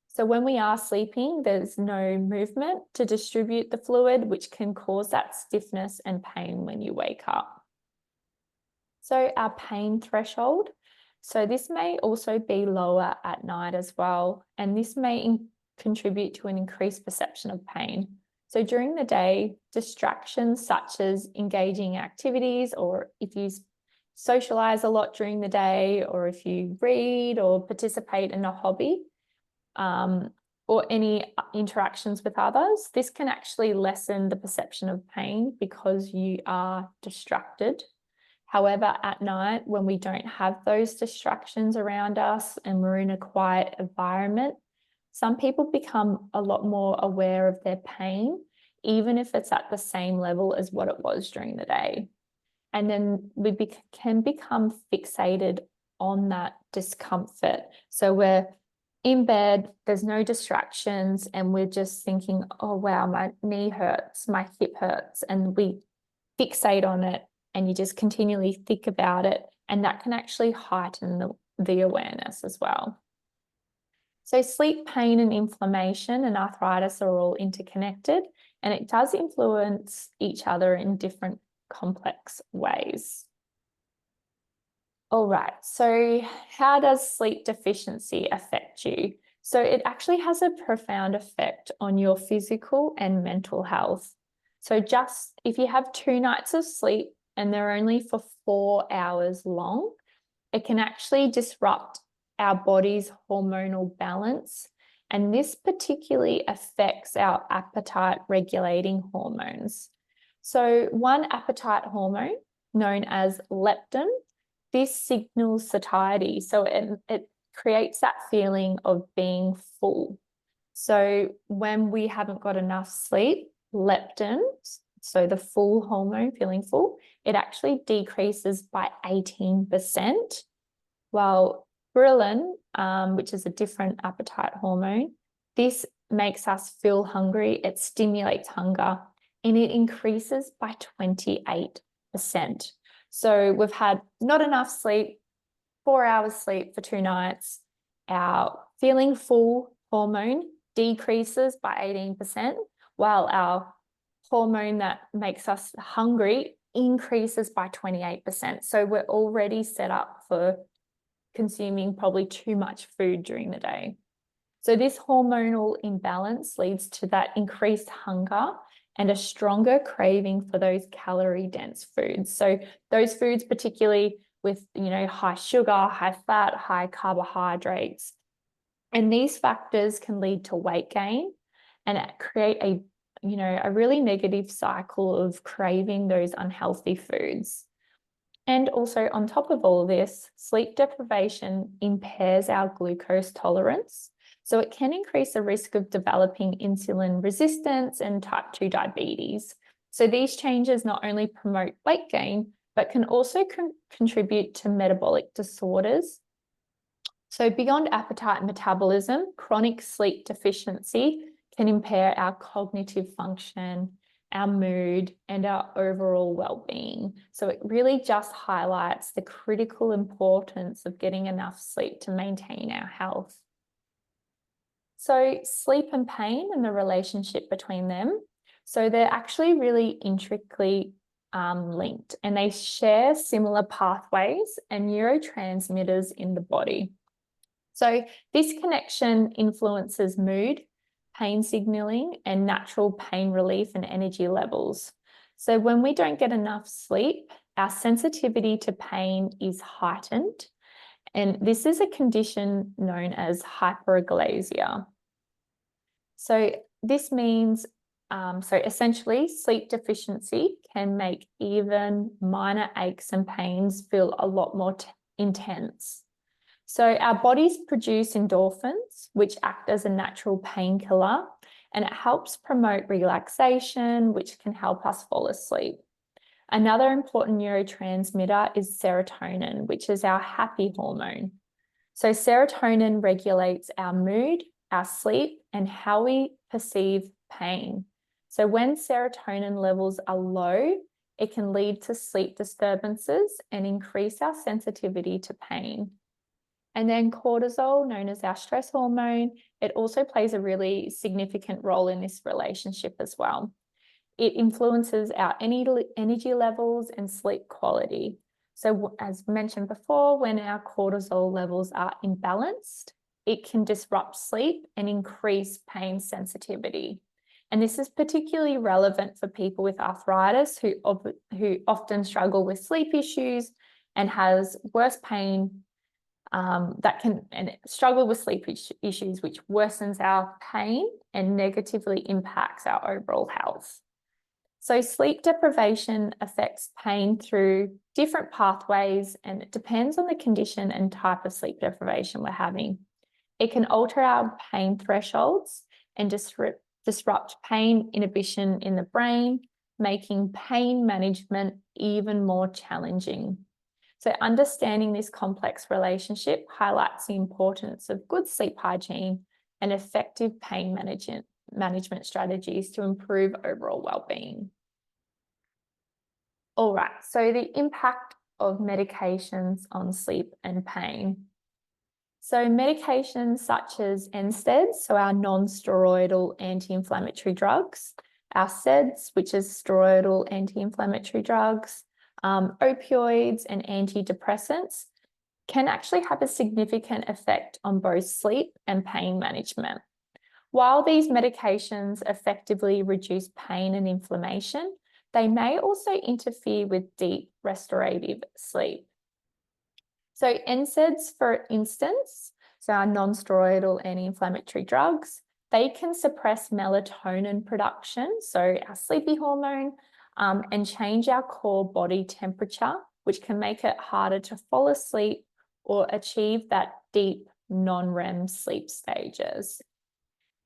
So when we are sleeping, there's no movement to distribute the fluid, which can cause that stiffness and pain when you wake up. So our pain threshold. So this may also be lower at night as well, and this may contribute to an increased perception of pain. So during the day, distractions such as engaging activities, or if you socialize a lot during the day, or if you read or participate in a hobby, or any interactions with others, this can actually lessen the perception of pain because you are distracted. However, at night, when we don't have those distractions around us and we're in a quiet environment, some people become a lot more aware of their pain, even if it's at the same level as what it was during the day. And then we can become fixated on that discomfort. So we're in bed, there's no distractions, and we're just thinking, oh, wow, my knee hurts, my hip hurts, and we fixate on it, and you just continually think about it, and that can actually heighten the awareness as well. So sleep pain and inflammation and arthritis are all interconnected, and it does influence each other in different complex ways. All right, so how does sleep deficiency affect you? So it actually has a profound effect on your physical and mental health. So just if you have 2 nights of sleep and they're only for 4 hours long, it can actually disrupt our body's hormonal balance. And this particularly affects our appetite regulating hormones. So one appetite hormone known as leptin, this signals satiety. So it creates that feeling of being full. So when we haven't got enough sleep, leptin, so the full hormone, feeling full, it actually decreases by 18%, while ghrelin, which is a different appetite hormone, this makes us feel hungry, it stimulates hunger, and it increases by 28%. So we've had not enough sleep, 4 hours sleep for 2 nights, our feeling full hormone decreases by 18%, while our hormone that makes us hungry increases by 28%. So we're already set up for consuming probably too much food during the day. So this hormonal imbalance leads to that increased hunger and a stronger craving for those calorie-dense foods. So those foods, particularly with, high sugar, high fat, high carbohydrates. And these factors can lead to weight gain and create a really negative cycle of craving those unhealthy foods. And also on top of all of this, sleep deprivation impairs our glucose tolerance. So it can increase the risk of developing insulin resistance and type 2 diabetes. So these changes not only promote weight gain, but can also contribute to metabolic disorders. So beyond appetite and metabolism, chronic sleep deficiency can impair our cognitive function, our mood, and our overall well-being. So it really just highlights the critical importance of getting enough sleep to maintain our health. So sleep and pain and the relationship between them. So they're actually really intricately linked, and they share similar pathways and neurotransmitters in the body. So this connection influences mood, pain signaling and natural pain relief and energy levels. So when we don't get enough sleep, our sensitivity to pain is heightened, and this is a condition known as hyperglasia. So this means, so essentially sleep deficiency can make even minor aches and pains feel a lot more intense. So our bodies produce endorphins, which act as a natural painkiller, and it helps promote relaxation, which can help us fall asleep. Another important neurotransmitter is serotonin, which is our happy hormone. So serotonin regulates our mood, our sleep, and how we perceive pain. So when serotonin levels are low, it can lead to sleep disturbances and increase our sensitivity to pain. And then cortisol, known as our stress hormone, it also plays a really significant role in this relationship as well. It influences our energy levels and sleep quality. So as mentioned before, when our cortisol levels are imbalanced, it can disrupt sleep and increase pain sensitivity. And this is particularly relevant for people with arthritis who often struggle with sleep issues and has worse pain and struggle with sleep issues, which worsens our pain and negatively impacts our overall health. So sleep deprivation affects pain through different pathways, and it depends on the condition and type of sleep deprivation we're having. It can alter our pain thresholds and disrupt pain inhibition in the brain, making pain management even more challenging. So understanding this complex relationship highlights the importance of good sleep hygiene and effective pain management strategies to improve overall well-being. All right, so the impact of medications on sleep and pain. So medications such as NSAIDs, so our non-steroidal anti-inflammatory drugs, our SEDs, which is steroidal anti-inflammatory drugs, opioids and antidepressants can actually have a significant effect on both sleep and pain management. While these medications effectively reduce pain and inflammation, they may also interfere with deep restorative sleep. So NSAIDs, for instance, so our non-steroidal anti-inflammatory drugs, they can suppress melatonin production, so our sleepy hormone, and change our core body temperature, which can make it harder to fall asleep or achieve that deep non-REM sleep stages.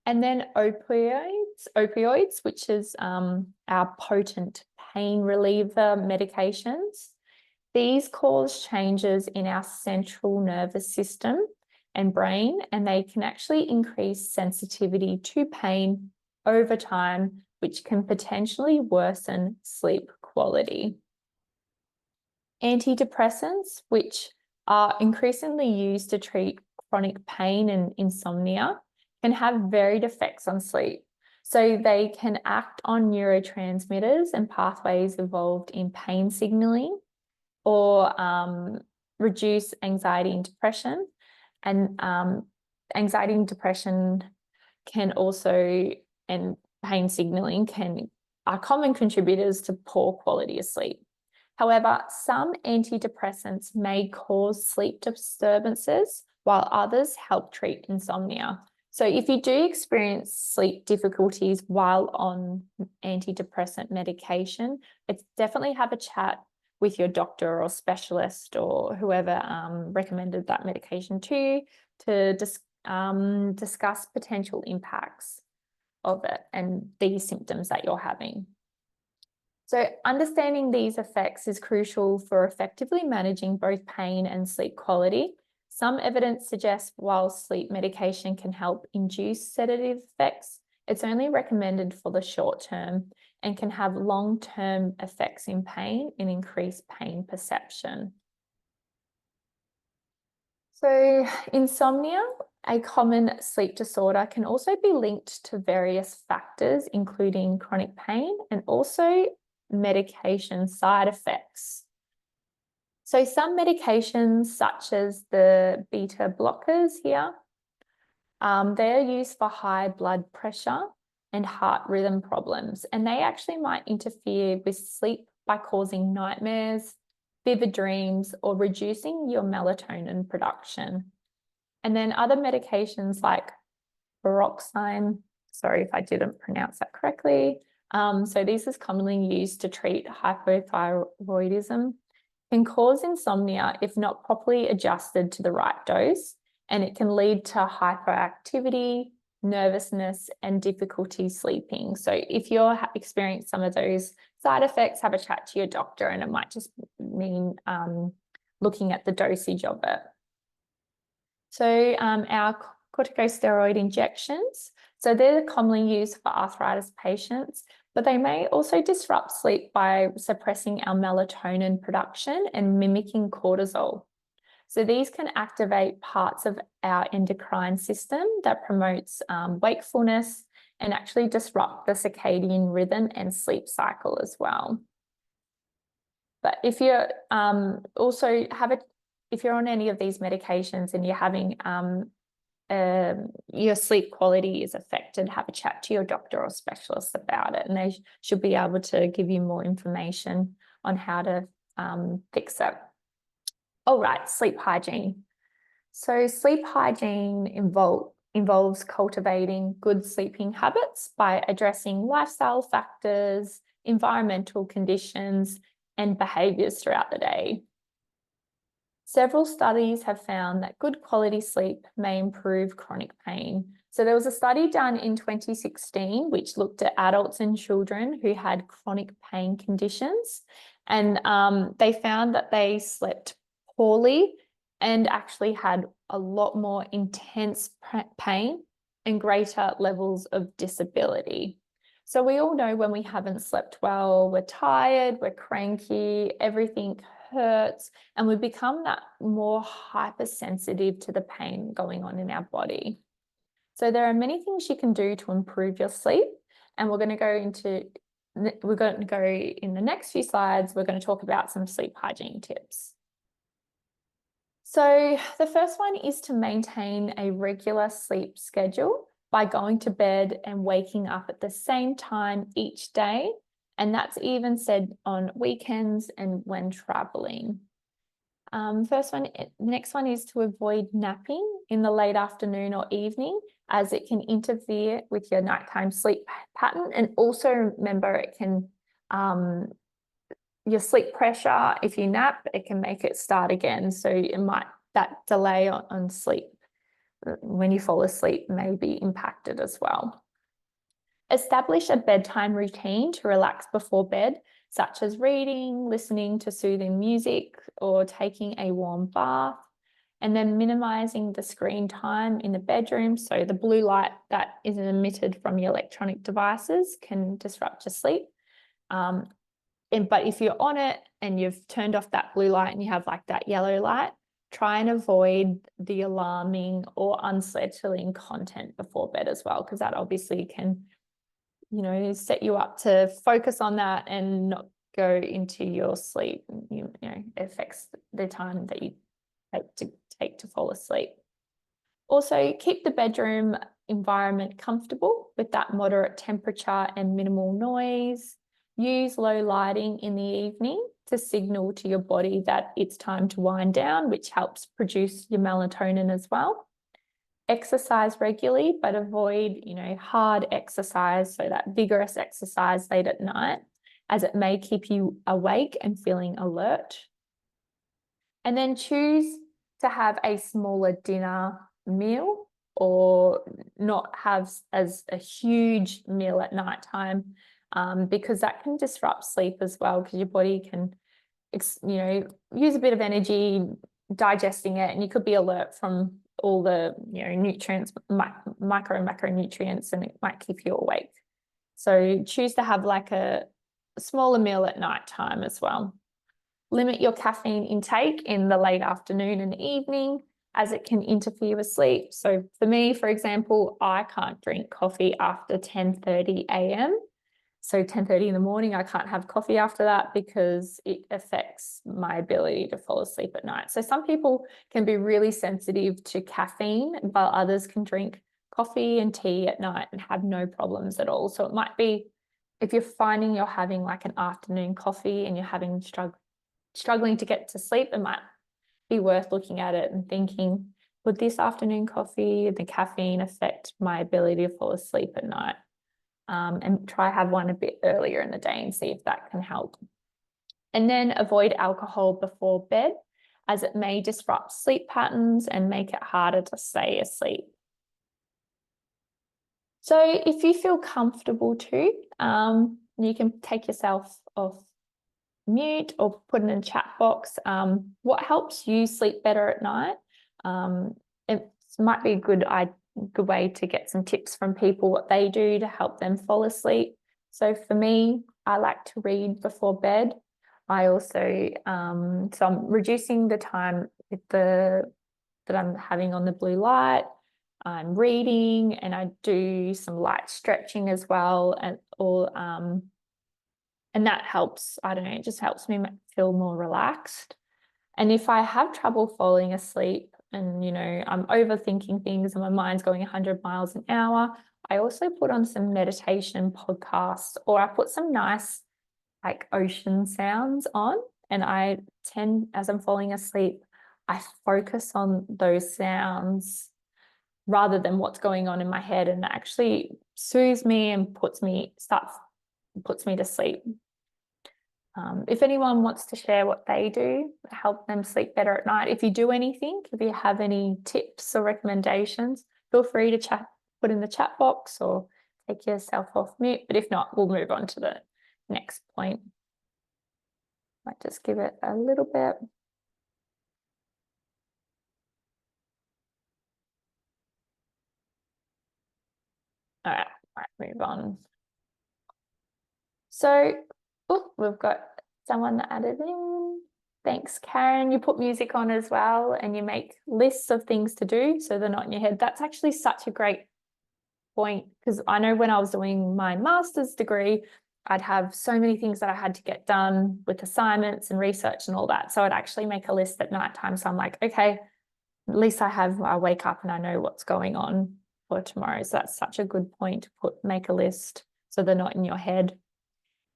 And then opioids, which is our potent pain reliever medications. These cause changes in our central nervous system and brain, and they can actually increase sensitivity to pain over time, which can potentially worsen sleep quality. Antidepressants, which are increasingly used to treat chronic pain and insomnia, can have varied effects on sleep. So they can act on neurotransmitters and pathways involved in pain signaling, or reduce anxiety and depression. And anxiety and depression can also, and pain signaling are common contributors to poor quality of sleep. However, some antidepressants may cause sleep disturbances, while others help treat insomnia. So if you do experience sleep difficulties while on antidepressant medication, it's definitely have a chat with your doctor or specialist or whoever recommended that medication to you to discuss potential impacts of it and these symptoms that you're having. So understanding these effects is crucial for effectively managing both pain and sleep quality. Some evidence suggests while sleep medication can help induce sedative effects, it's only recommended for the short term and can have long-term effects in pain and increase pain perception. So insomnia, a common sleep disorder, can also be linked to various factors, including chronic pain and also medication side effects. So some medications, such as the beta blockers here, They're used for high blood pressure and heart rhythm problems, and they actually might interfere with sleep by causing nightmares, vivid dreams, or reducing your melatonin production. And then other medications like Paroxine, sorry if I didn't pronounce that correctly. So this is commonly used to treat hypothyroidism, can cause insomnia if not properly adjusted to the right dose, and it can lead to hyperactivity, nervousness, and difficulty sleeping. So if you're experiencing some of those side effects, have a chat to your doctor, and it might just mean looking at the dosage of it. So our corticosteroid injections, so they're commonly used for arthritis patients, but they may also disrupt sleep by suppressing our melatonin production and mimicking cortisol. So these can activate parts of our endocrine system that promotes wakefulness and actually disrupt the circadian rhythm and sleep cycle as well. But if you're if you're on any of these medications and you're having your sleep quality is affected, have a chat to your doctor or specialist about it, and they should be able to give you more information on how to fix it. All right, sleep hygiene. So sleep hygiene involves cultivating good sleeping habits by addressing lifestyle factors, environmental conditions, and behaviours throughout the day. Several studies have found that good quality sleep may improve chronic pain. So there was a study done in 2016 which looked at adults and children who had chronic pain conditions, and they found that they slept poorly and actually had a lot more intense pain and greater levels of disability. So we all know when we haven't slept well, we're tired, we're cranky, everything hurts, and we become that more hypersensitive to the pain going on in our body. So there are many things you can do to improve your sleep, and we're going to go in the next few slides, we're going to talk about some sleep hygiene tips. So the first one is to maintain a regular sleep schedule by going to bed and waking up at the same time each day. And that's even said on weekends and when traveling. The next one is to avoid napping in the late afternoon or evening, as it can interfere with your nighttime sleep pattern. And also remember, it can, your sleep pressure, if you nap, it can make it start again. So that delay on sleep when you fall asleep may be impacted as well. Establish a bedtime routine to relax before bed, such as reading, listening to soothing music, or taking a warm bath, and then minimizing the screen time in the bedroom. So the blue light that is emitted from your electronic devices can disrupt your sleep. But if you're on it and you've turned off that blue light and you have like that yellow light, try and avoid the alarming or unsettling content before bed as well, because that obviously can, set you up to focus on that and not go into your sleep. It affects the time that you take to fall asleep. Also, keep the bedroom environment comfortable with that moderate temperature and minimal noise. Use low lighting in the evening to signal to your body that it's time to wind down, which helps produce your melatonin as well. Exercise regularly, but avoid, hard exercise, so that vigorous exercise late at night, as it may keep you awake and feeling alert. And then choose to have a smaller dinner meal, or not have as a huge meal at nighttime, because that can disrupt sleep as well, because your body can, use a bit of energy digesting it, and you could be alert from all the nutrients, micro and macronutrients, and it might keep you awake. So choose to have like a smaller meal at nighttime as well. Limit your caffeine intake in the late afternoon and evening, as it can interfere with sleep. So for me, for example, I can't drink coffee after 10:30 a.m. So 10:30 in the morning, I can't have coffee after that, because it affects my ability to fall asleep at night. So some people can be really sensitive to caffeine, while others can drink coffee and tea at night and have no problems at all. So it might be, if you're finding you're having like an afternoon coffee and you're having struggling to get to sleep, it might be worth looking at it and thinking, would this afternoon coffee and the caffeine affect my ability to fall asleep at night? And try have one a bit earlier in the day and see if that can help. And then avoid alcohol before bed, as it may disrupt sleep patterns and make it harder to stay asleep. So if you feel comfortable to, you can take yourself off mute or put it in a chat box. What helps you sleep better at night? It might be a good way to get some tips from people, what they do to help them fall asleep. So for me, I like to read before bed. I also, so I'm reducing the time that I'm having on the blue light. I'm reading and I do some light stretching as well, and that helps. I don't know, it just helps me feel more relaxed. And if I have trouble falling asleep and, you know, I'm overthinking things and my mind's going 100 miles an hour, I also put on some meditation podcasts, or I put some nice like ocean sounds on, and I tend, as I'm falling asleep, I focus on those sounds rather than what's going on in my head, and that actually soothes me and puts me to sleep. If anyone wants to share what they do, help them sleep better at night, if you do anything, if you have any tips or recommendations, feel free to put in the chat box or take yourself off mute. But if not, we'll move on to the next point. Might just give it a little bit. All right, might move on. So we've got someone that added in. Thanks, Karen. You put music on as well and you make lists of things to do so they're not in your head. That's actually such a great point, because I know when I was doing my master's degree, I'd have so many things that I had to get done with assignments and research and all that. So I'd actually make a list at nighttime. So I'm like, okay, at least I wake up and I know what's going on for tomorrow. So that's such a good point to make a list so they're not in your head.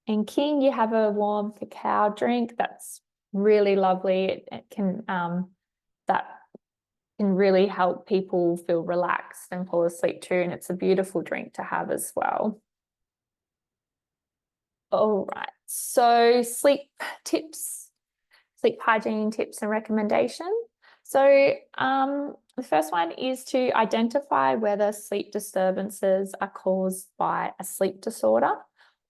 And King, you have a warm cacao drink. That's really lovely. It can that can really help people feel relaxed and fall asleep too. And it's a beautiful drink to have as well. All right, so sleep tips, sleep hygiene tips and recommendations. So the first one is to identify whether sleep disturbances are caused by a sleep disorder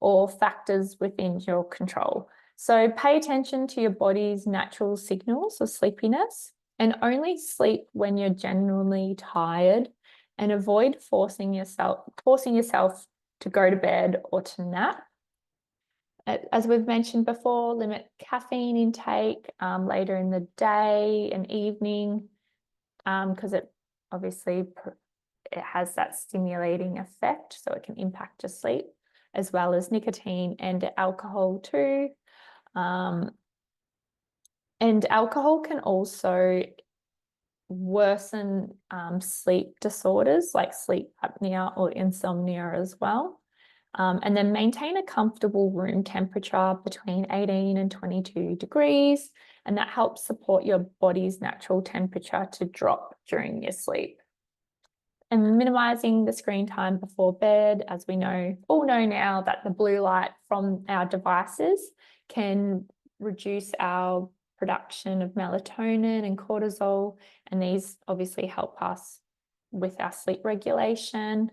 or factors within your control. So pay attention to your body's natural signals of sleepiness, and only sleep when you're genuinely tired, and avoid forcing yourself to go to bed or to nap. As we've mentioned before, limit caffeine intake later in the day and evening, because it obviously it has that stimulating effect, so it can impact your sleep, as well as nicotine and alcohol too. And alcohol can also worsen sleep disorders like sleep apnea or insomnia as well. And then maintain a comfortable room temperature between 18 and 22 degrees, and that helps support your body's natural temperature to drop during your sleep. And minimizing the screen time before bed, as we all know now that the blue light from our devices can reduce our production of melatonin and cortisol, and these obviously help us with our sleep regulation.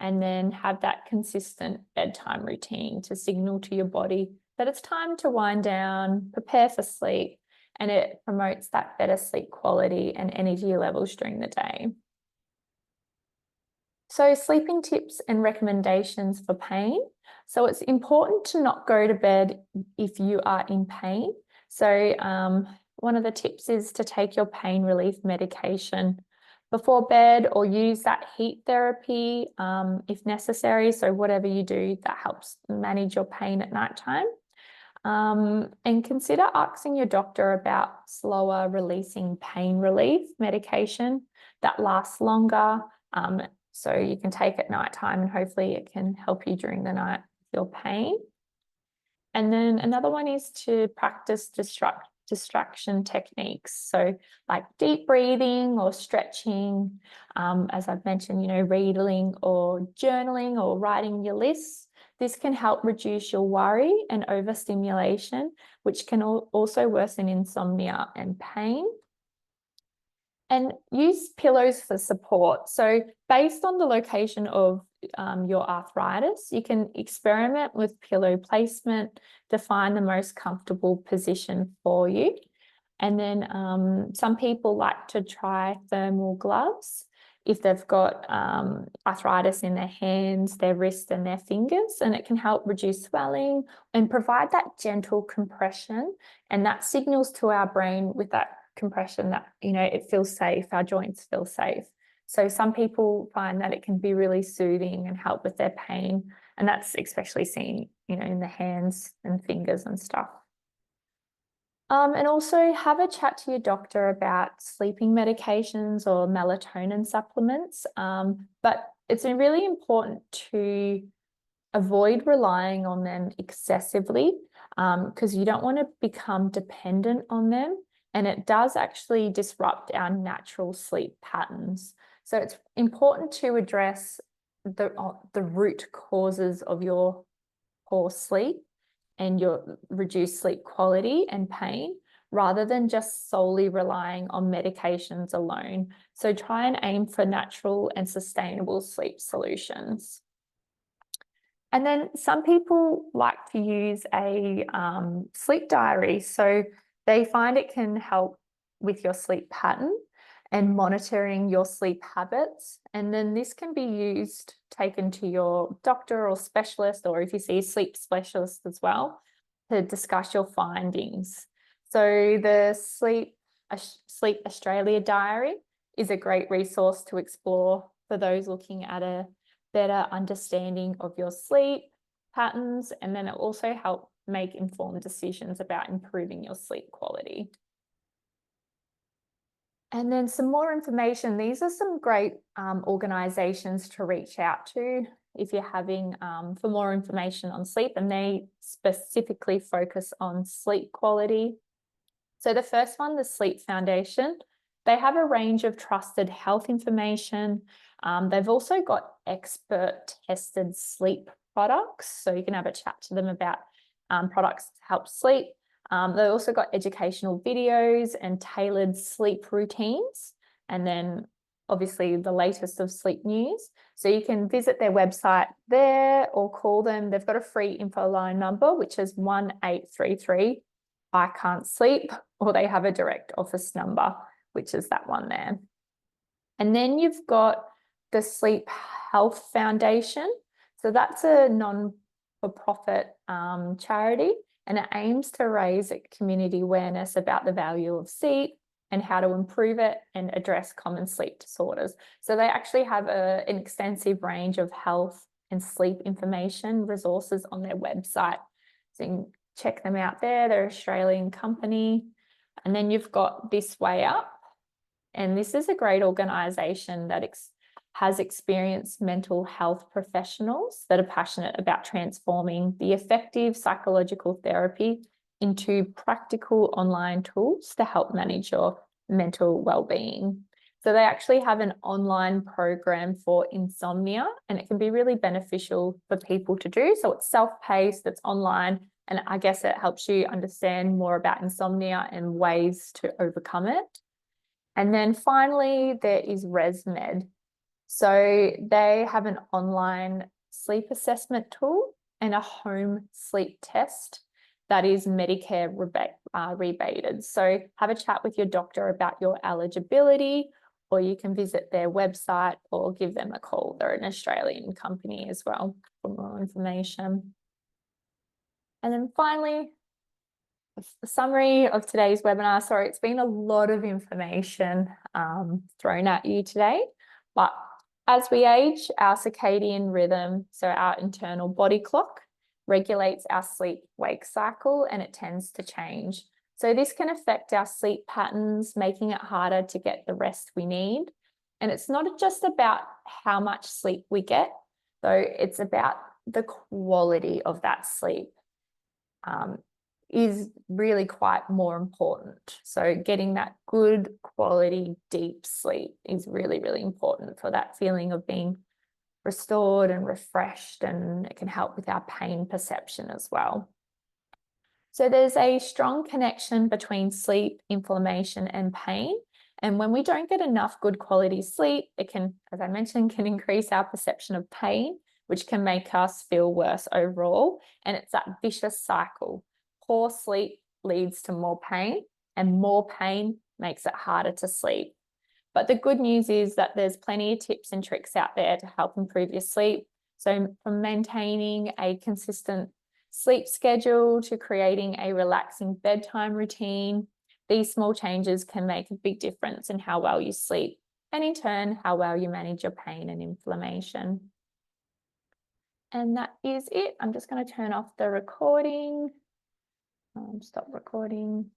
And then have that consistent bedtime routine to signal to your body that it's time to wind down, prepare for sleep, and it promotes that better sleep quality and energy levels during the day. So sleeping tips and recommendations for pain. So it's important to not go to bed if you are in pain. So one of the tips is to take your pain relief medication before bed, or use that heat therapy if necessary. So whatever you do that helps manage your pain at nighttime. And consider asking your doctor about slower releasing pain relief medication that lasts longer So you can take at nighttime and hopefully it can help you during the night with your pain. And then another one is to practice distraction techniques. So like deep breathing or stretching, as I've mentioned, reading or journaling or writing your lists. This can help reduce your worry and overstimulation, which can also worsen insomnia and pain. And use pillows for support. So based on the location of your arthritis, you can experiment with pillow placement to find the most comfortable position for you. And then some people like to try thermal gloves if they've got arthritis in their hands, their wrists and their fingers, and it can help reduce swelling and provide that gentle compression. And that signals to our brain with that compression that, it feels safe, our joints feel safe. So some people find that it can be really soothing and help with their pain. And that's especially seen, in the hands and fingers and stuff. And also have a chat to your doctor about sleeping medications or melatonin supplements. But it's really important to avoid relying on them excessively because you don't want to become dependent on them. And it does actually disrupt our natural sleep patterns. So it's important to address the root causes of your poor sleep and your reduced sleep quality and pain, rather than just solely relying on medications alone. So try and aim for natural and sustainable sleep solutions. And then some people like to use a sleep diary. So they find it can help with your sleep pattern and monitoring your sleep habits. And then this can be used, taken to your doctor or specialist, or if you see a sleep specialist as well, to discuss your findings. So the Sleep Australia diary is a great resource to explore for those looking at a better understanding of your sleep patterns, and then it also helps make informed decisions about improving your sleep quality. And then some more information. These are some great organisations to reach out to if you're having for more information on sleep, and they specifically focus on sleep quality. So the first one, the Sleep Foundation, they have a range of trusted health information. They've also got expert tested sleep products. So you can have a chat to them about products to help sleep. They've also got educational videos and tailored sleep routines. And then obviously the latest of sleep news. So you can visit their website there or call them. They've got a free info line number, which is 1833 I can't sleep, or they have a direct office number, which is that one there. And then you've got the Sleep Health Foundation. So that's a non-for-profit charity, and it aims to raise community awareness about the value of sleep and how to improve it and address common sleep disorders. So they actually have an extensive range of health and sleep information resources on their website. So you can check them out there. They're an Australian company. And then you've got This Way Up. And this is a great organisation that has experienced mental health professionals that are passionate about transforming the effective psychological therapy into practical online tools to help manage your mental well-being. So they actually have an online program for insomnia, and it can be really beneficial for people to do. So it's self-paced, it's online, and I guess it helps you understand more about insomnia and ways to overcome it. And then finally, there is ResMed. So they have an online sleep assessment tool and a home sleep test that is Medicare rebated. So have a chat with your doctor about your eligibility, or you can visit their website or give them a call. They're an Australian company as well for more information. And then finally, a summary of today's webinar. Sorry, it's been a lot of information thrown at you today, but as we age, our circadian rhythm, so our internal body clock, regulates our sleep-wake cycle, and it tends to change. So this can affect our sleep patterns, making it harder to get the rest we need. And it's not just about how much sleep we get, though it's about the quality of that sleep is really quite more important. So getting that good quality, deep sleep is really, really important for that feeling of being restored and refreshed, and it can help with our pain perception as well. So there's a strong connection between sleep, inflammation, and pain. And when we don't get enough good quality sleep, it can, as I mentioned, can increase our perception of pain, which can make us feel worse overall. And it's that vicious cycle. Poor sleep leads to more pain, and more pain makes it harder to sleep. But the good news is that there's plenty of tips and tricks out there to help improve your sleep. So from maintaining a consistent sleep schedule to creating a relaxing bedtime routine, these small changes can make a big difference in how well you sleep, and in turn, how well you manage your pain and inflammation. And that is it. I'm just going to turn off the recording. Stop recording.